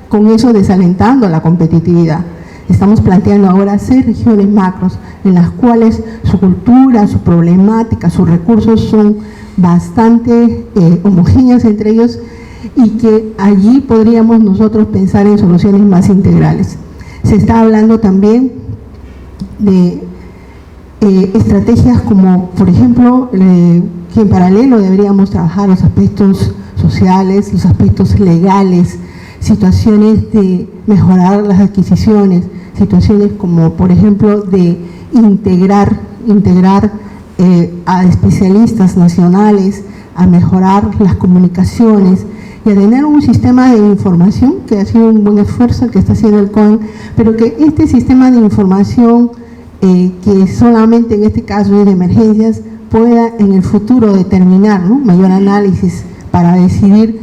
con eso desalentando la competitividad. Estamos planteando ahora 6 regiones macros, en las cuales su cultura, su problemática, sus recursos son bastante homogéneas entre ellos y que allí podríamos nosotros pensar en soluciones más integrales. Se está hablando también de estrategias como, por ejemplo, que en paralelo deberíamos trabajar los aspectos sociales, los aspectos legales, situaciones de mejorar las adquisiciones, situaciones como, por ejemplo, de integrar a especialistas nacionales, a mejorar las comunicaciones y a tener un sistema de información, que ha sido un buen esfuerzo que está haciendo el COEN, pero que este sistema de información, que solamente en este caso es de emergencias, pueda en el futuro determinar, ¿no?, mayor análisis para decidir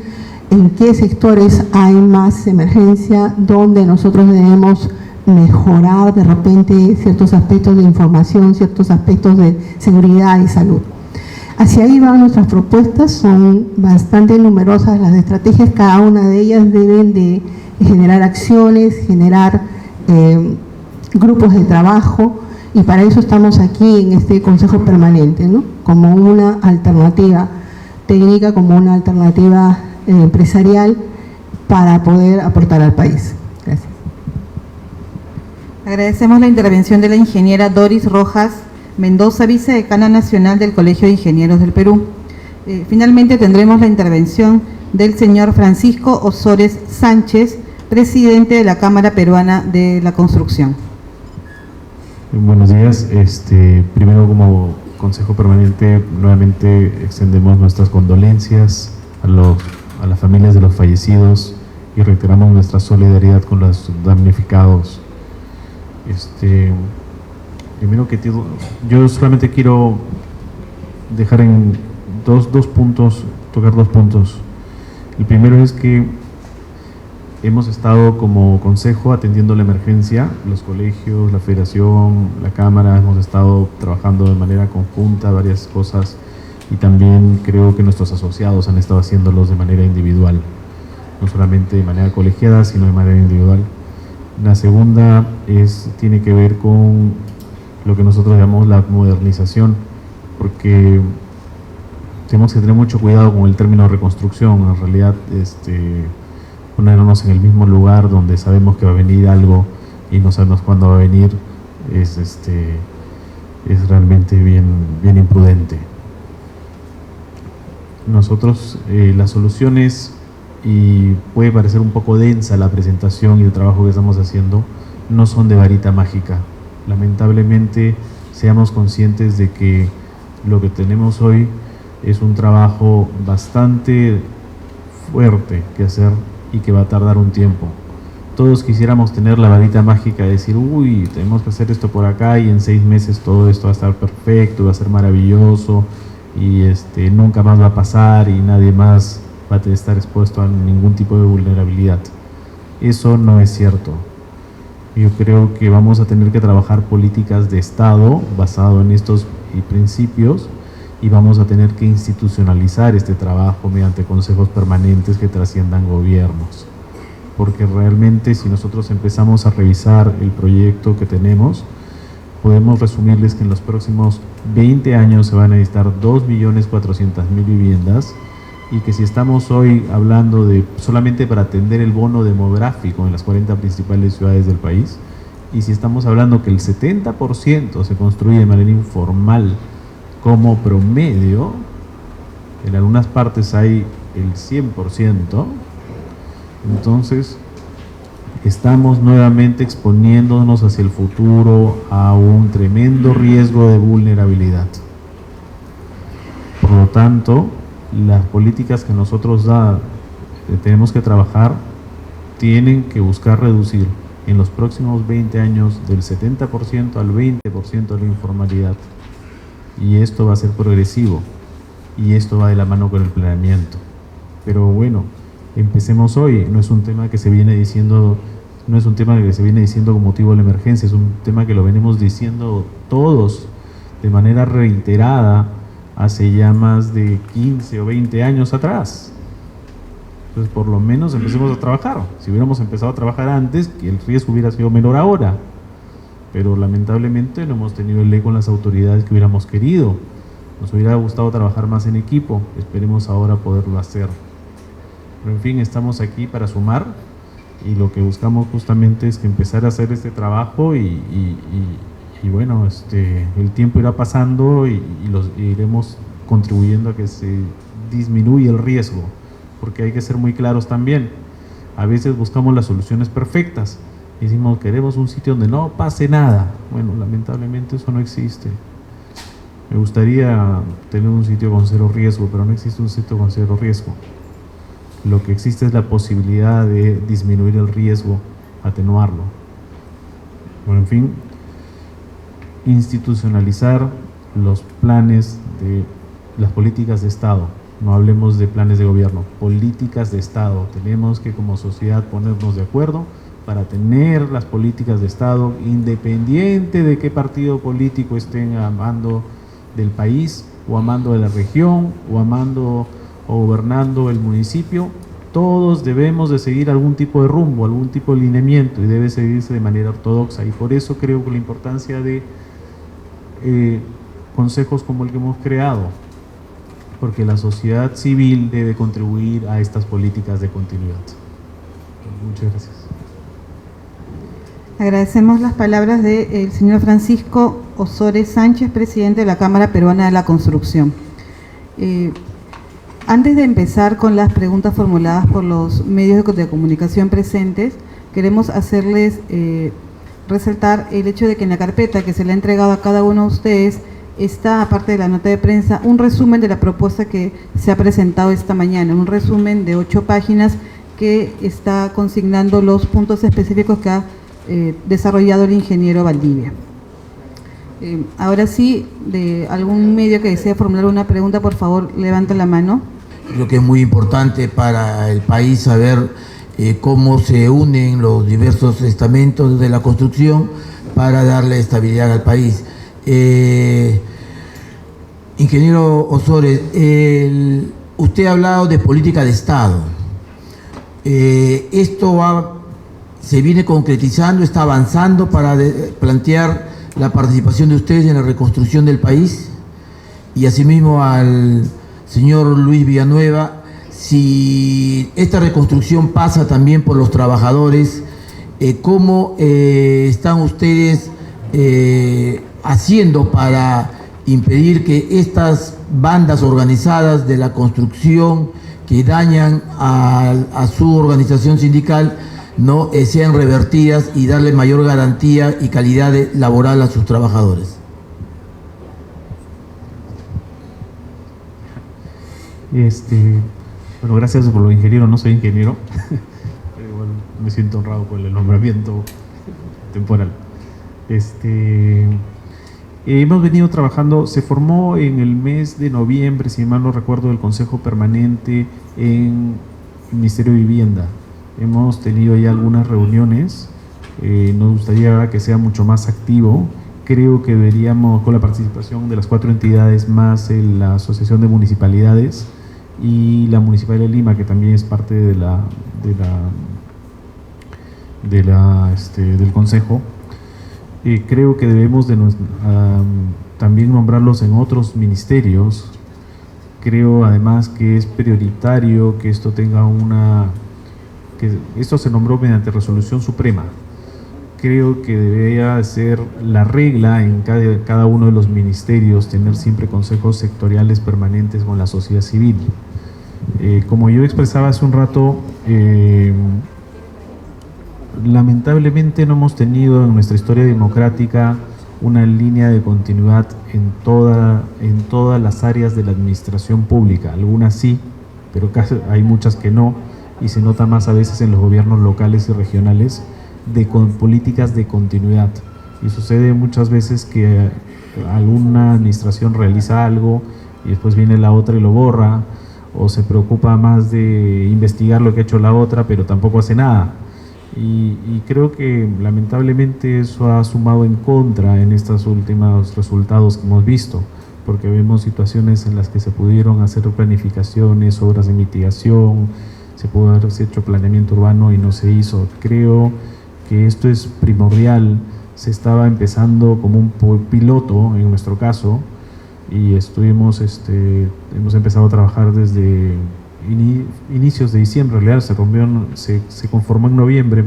en qué sectores hay más emergencia, dónde nosotros debemos mejorar de repente ciertos aspectos de información, ciertos aspectos de seguridad y salud. Hacia ahí van nuestras propuestas, son bastante numerosas las estrategias, cada una de ellas deben de generar acciones, generar grupos de trabajo, y para eso estamos aquí en este Consejo Permanente, ¿no?, como una alternativa técnica, como una alternativa empresarial para poder aportar al país. Gracias. Agradecemos la intervención de la ingeniera Doris Rojas Mendoza, vicedecana nacional del Colegio de Ingenieros del Perú. Finalmente tendremos la intervención del señor Francisco Osores Sánchez, presidente de la Cámara Peruana de la Construcción. Buenos días. Primero, como Consejo Permanente, nuevamente extendemos nuestras condolencias a las familias de los fallecidos y reiteramos nuestra solidaridad con los damnificados. Primero que todo, yo solamente quiero dejar en tocar dos puntos. El primero es que hemos estado como consejo atendiendo la emergencia, los colegios, la federación, la cámara, hemos estado trabajando de manera conjunta varias cosas, y también creo que nuestros asociados han estado haciéndolos de manera individual, no solamente de manera colegiada, sino de manera individual. La segunda tiene que ver con lo que nosotros llamamos la modernización, porque tenemos que tener mucho cuidado con el término reconstrucción. En realidad, ponernos en el mismo lugar donde sabemos que va a venir algo y no sabemos cuándo va a venir es realmente bien imprudente. Nosotros, las soluciones, y puede parecer un poco densa la presentación y el trabajo que estamos haciendo, no son de varita mágica. Lamentablemente, seamos conscientes de que lo que tenemos hoy es un trabajo bastante fuerte que hacer y que va a tardar un tiempo. Todos quisiéramos tener la varita mágica de decir, uy, tenemos que hacer esto por acá y en 6 meses todo esto va a estar perfecto, va a ser maravilloso y nunca más va a pasar y nadie más va a estar expuesto a ningún tipo de vulnerabilidad. Eso no es cierto. Yo creo que vamos a tener que trabajar políticas de Estado basado en estos principios, y vamos a tener que institucionalizar este trabajo mediante consejos permanentes que trasciendan gobiernos. Porque realmente, si nosotros empezamos a revisar el proyecto que tenemos, podemos resumirles que en los próximos 20 años se van a necesitar 2.400.000 viviendas, y que si estamos hoy hablando de solamente para atender el bono demográfico en las 40 principales ciudades del país, y si estamos hablando que el 70% se construye de manera informal como promedio, en algunas partes hay el 100%, entonces estamos nuevamente exponiéndonos hacia el futuro a un tremendo riesgo de vulnerabilidad. Por lo tanto, las políticas que nosotros tenemos que trabajar tienen que buscar reducir en los próximos 20 años del 70% al 20% de la informalidad. Y esto va a ser progresivo, y esto va de la mano con el planeamiento. Pero bueno, empecemos hoy. No es un tema que se viene diciendo con motivo de la emergencia, es un tema que lo venimos diciendo todos de manera reiterada hace ya más de 15 o 20 años atrás. Entonces, por lo menos empecemos a trabajar. Si hubiéramos empezado a trabajar antes, que el riesgo hubiera sido menor ahora. Pero lamentablemente no hemos tenido el eco con las autoridades que hubiéramos querido. Nos hubiera gustado trabajar más en equipo, esperemos ahora poderlo hacer. Pero en fin, estamos aquí para sumar y lo que buscamos justamente es que empezar a hacer este trabajo y bueno, el tiempo irá pasando y iremos contribuyendo a que se disminuya el riesgo, porque hay que ser muy claros también. A veces buscamos las soluciones perfectas y decimos queremos un sitio donde no pase nada. Bueno, lamentablemente eso no existe. Me gustaría tener un sitio con cero riesgo, pero no existe un sitio con cero riesgo. Lo que existe es la posibilidad de disminuir el riesgo, atenuarlo. Bueno, en fin, institucionalizar los planes de las políticas de Estado. No hablemos de planes de gobierno, políticas de Estado. Tenemos que como sociedad ponernos de acuerdo para tener las políticas de Estado, independiente de qué partido político estén amando del país, o amando de la región, o amando o gobernando el municipio. Todos debemos de seguir algún tipo de rumbo, algún tipo de lineamiento, y debe seguirse de manera ortodoxa. Y por eso creo que la importancia de consejos como el que hemos creado, porque la sociedad civil debe contribuir a estas políticas de continuidad. Muchas gracias. Agradecemos las palabras del señor Francisco Ozores Sánchez, presidente de la Cámara Peruana de la Construcción. Antes de empezar con las preguntas formuladas por los medios de comunicación presentes, queremos hacerles resaltar el hecho de que en la carpeta que se le ha entregado a cada uno de ustedes está, aparte de la nota de prensa, un resumen de la propuesta que se ha presentado esta mañana, un resumen de 8 páginas que está consignando los puntos específicos que ha desarrollado el ingeniero Valdivia. Ahora sí, de algún medio que desee formular una pregunta, por favor, levanta la mano. Creo que es muy importante para el país saber cómo se unen los diversos estamentos de la construcción para darle estabilidad al país. Ingeniero Ozores, usted ha hablado de política de Estado. Esto se viene concretizando, está avanzando para plantear la participación de ustedes en la reconstrucción del país. Y asimismo al señor Luis Villanueva, si esta reconstrucción pasa también por los trabajadores, ¿cómo están ustedes haciendo para impedir que estas bandas organizadas de la construcción que dañan a su organización sindical no sean revertidas y darle mayor garantía y calidad laboral a sus trabajadores? Bueno, gracias por lo ingeniero, no soy ingeniero, pero igual me siento honrado por el nombramiento temporal. Hemos venido trabajando, se formó en el mes de noviembre, si mal no recuerdo, el Consejo Permanente en el Ministerio de Vivienda. Hemos tenido ya algunas reuniones, nos gustaría que sea mucho más activo. Creo que deberíamos, con la participación de las 4 entidades más la Asociación de Municipalidades y la Municipalidad de Lima, que también es parte del Consejo, creo que debemos también nombrarlos en otros ministerios. Creo además que es prioritario que esto tenga que esto se nombró mediante resolución suprema. Creo que debería ser la regla en cada uno de los ministerios, tener siempre consejos sectoriales permanentes con la sociedad civil. Como yo expresaba hace un rato, lamentablemente no hemos tenido en nuestra historia democrática una línea de continuidad en todas las áreas de la administración pública. Algunas sí, pero hay muchas que no, y se nota más a veces en los gobiernos locales y regionales con políticas de continuidad. Y sucede muchas veces que alguna administración realiza algo y después viene la otra y lo borra, o se preocupa más de investigar lo que ha hecho la otra, pero tampoco hace nada. Y creo que lamentablemente eso ha sumado en contra en estos últimos resultados que hemos visto, porque vemos situaciones en las que se pudieron hacer planificaciones, obras de mitigación, se pudo haber hecho planeamiento urbano y no se hizo. Creo que esto es primordial. Se estaba empezando como un piloto, en nuestro caso, y hemos empezado a trabajar desde inicios de diciembre. En realidad se conformó en noviembre,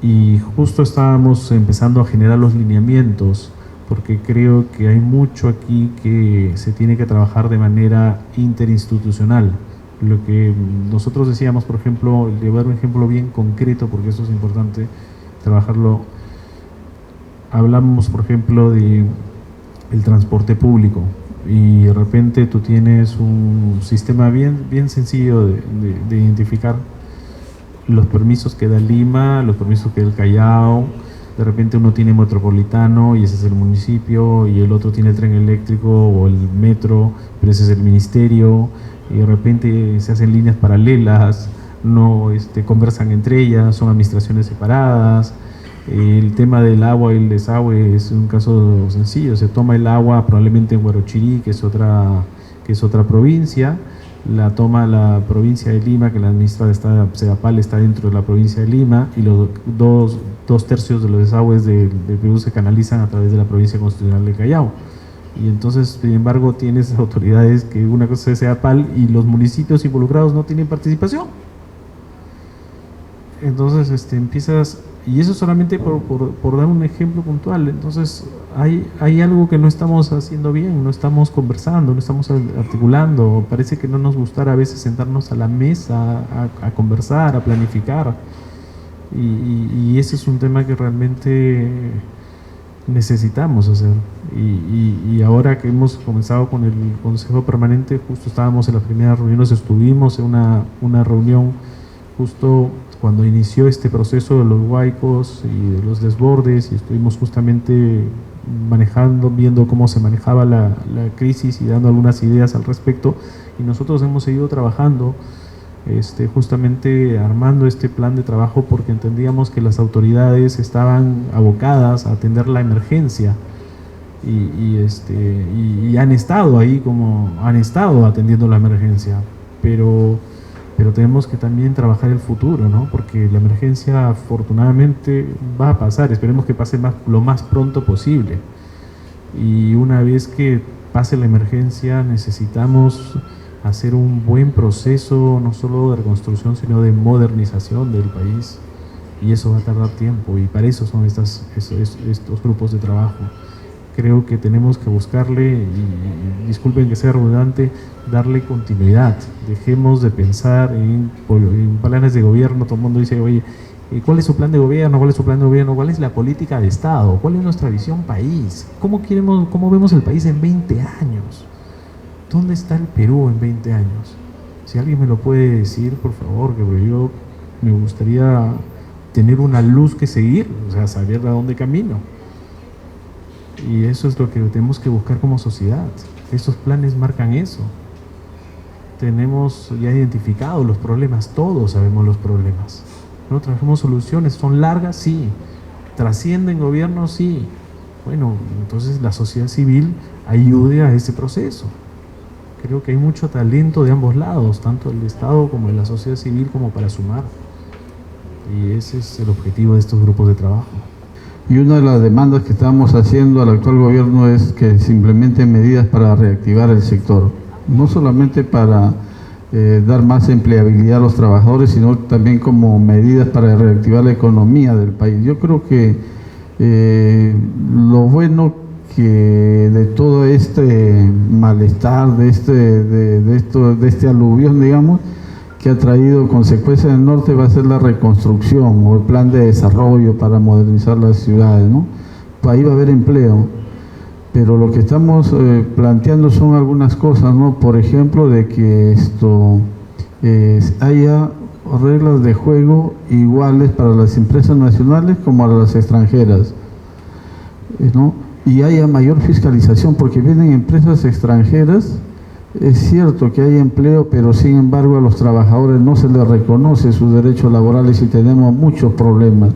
y justo estábamos empezando a generar los lineamientos, porque creo que hay mucho aquí que se tiene que trabajar de manera interinstitucional. Lo que nosotros decíamos, por ejemplo, llevar un ejemplo bien concreto, porque eso es importante trabajarlo. Hablamos, por ejemplo, de el transporte público, y de repente tú tienes un sistema bien sencillo de identificar los permisos que da Lima, los permisos que da el Callao. De repente uno tiene metropolitano y ese es el municipio, y el otro tiene el tren eléctrico o el metro, pero ese es el ministerio, y de repente se hacen líneas paralelas, no conversan entre ellas, son administraciones separadas. El tema del agua y el desagüe es un caso sencillo, se toma el agua probablemente en Huarochirí, que es otra provincia, la toma la provincia de Lima, que la administra Sedapal, está dentro de la provincia de Lima, y los dos tercios de los desagües del Perú se canalizan a través de la provincia constitucional del Callao. Y entonces, sin embargo, tienes autoridades que una cosa es Sedapal y los municipios involucrados no tienen participación. Entonces empiezas, y eso solamente por dar un ejemplo puntual. Entonces hay algo que no estamos haciendo bien, no estamos conversando, no estamos articulando. Parece que no nos gustara a veces sentarnos a la mesa a conversar, a planificar, y ese es un tema que realmente necesitamos hacer. Y ahora que hemos comenzado con el Consejo Permanente, justo estábamos en las primeras reuniones, estuvimos en una reunión justo cuando inició este proceso de los huaicos y de los desbordes, y estuvimos justamente viendo cómo se manejaba la crisis y dando algunas ideas al respecto, y nosotros hemos seguido trabajando, justamente armando este plan de trabajo, porque entendíamos que las autoridades estaban abocadas a atender la emergencia, y han estado ahí, han estado atendiendo la emergencia, pero tenemos que también trabajar el futuro, ¿no? Porque la emergencia afortunadamente va a pasar, esperemos que pase lo más pronto posible, y una vez que pase la emergencia necesitamos hacer un buen proceso, no solo de reconstrucción, sino de modernización del país, y eso va a tardar tiempo, y para eso son estos grupos de trabajo. Creo que tenemos que buscarle, y disculpen que sea redundante, darle continuidad. Dejemos de pensar en planes de gobierno. Todo el mundo dice, oye, ¿cuál es su plan de gobierno? ¿Cuál es su plan de gobierno? ¿Cuál es la política de Estado? ¿Cuál es nuestra visión país? ¿Cómo vemos el país en 20 años? ¿Dónde está el Perú en 20 años? Si alguien me lo puede decir, por favor, que yo me gustaría tener una luz que seguir, o sea, saber a dónde camino. Y eso es lo que tenemos que buscar como sociedad. Estos planes marcan eso. Tenemos ya identificados los problemas, todos sabemos los problemas. ¿No? Trabajamos soluciones, son largas, sí. Trascienden gobiernos, sí. Bueno, entonces la sociedad civil ayude a ese proceso. Creo que hay mucho talento de ambos lados, tanto del Estado como de la sociedad civil, como para sumar. Y ese es el objetivo de estos grupos de trabajo. Y una de las demandas que estamos haciendo al actual gobierno es que se implementen medidas para reactivar el sector, no solamente para dar más empleabilidad a los trabajadores, sino también como medidas para reactivar la economía del país. Yo creo que lo bueno que de todo este malestar, de este aluvión, digamos, que ha traído consecuencias en el norte, va a ser la reconstrucción o el plan de desarrollo para modernizar las ciudades, ¿no? Ahí va a haber empleo, pero lo que estamos planteando son algunas cosas, ¿no? Por ejemplo, de que haya reglas de juego iguales para las empresas nacionales como para las extranjeras, ¿no? Y haya mayor fiscalización, porque vienen empresas extranjeras. Es cierto que hay empleo, pero sin embargo a los trabajadores no se les reconoce sus derechos laborales y tenemos muchos problemas.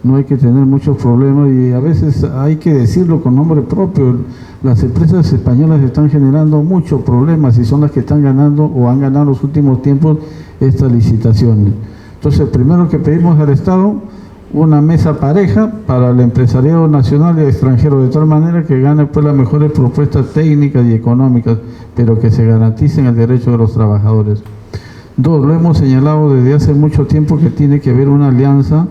No hay que tener muchos problemas, y a veces hay que decirlo con nombre propio. Las empresas españolas están generando muchos problemas y son las que están ganando o han ganado en los últimos tiempos estas licitaciones. Entonces, primero que pedimos al Estado, una mesa pareja para el empresariado nacional y extranjero, de tal manera que gane pues las mejores propuestas técnicas y económicas, pero que se garanticen el derecho de los trabajadores. 2, lo hemos señalado desde hace mucho tiempo que tiene que haber una alianza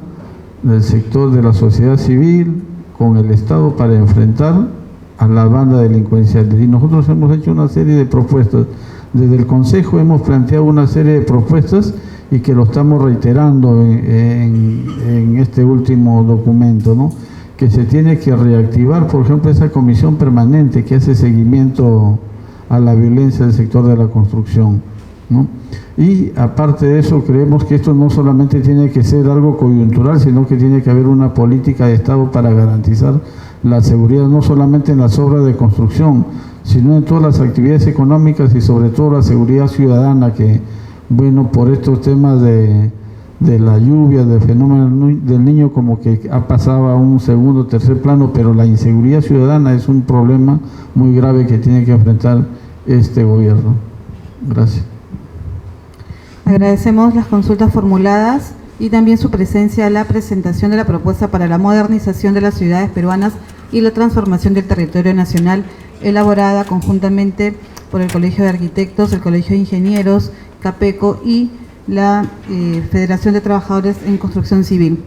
del sector de la sociedad civil con el Estado para enfrentar a la banda delincuencial. Y nosotros hemos hecho una serie de propuestas. Desde el Consejo hemos planteado una serie de propuestas y que lo estamos reiterando en este último documento, ¿no? Que se tiene que reactivar, por ejemplo, esa comisión permanente que hace seguimiento a la violencia del sector de la construcción, ¿no? Y aparte de eso, creemos que esto no solamente tiene que ser algo coyuntural, sino que tiene que haber una política de Estado para garantizar la seguridad, no solamente en las obras de construcción, sino en todas las actividades económicas y sobre todo la seguridad ciudadana, que, bueno, por estos temas de la lluvia, del fenómeno del niño, como que ha pasado a un segundo, tercer plano, pero la inseguridad ciudadana es un problema muy grave que tiene que enfrentar este gobierno. Gracias. Agradecemos las consultas formuladas y también su presencia a la presentación de la propuesta para la modernización de las ciudades peruanas y la transformación del territorio nacional, elaborada conjuntamente por el Colegio de Arquitectos, el Colegio de Ingenieros, CAPECO y la Federación de Trabajadores en Construcción Civil.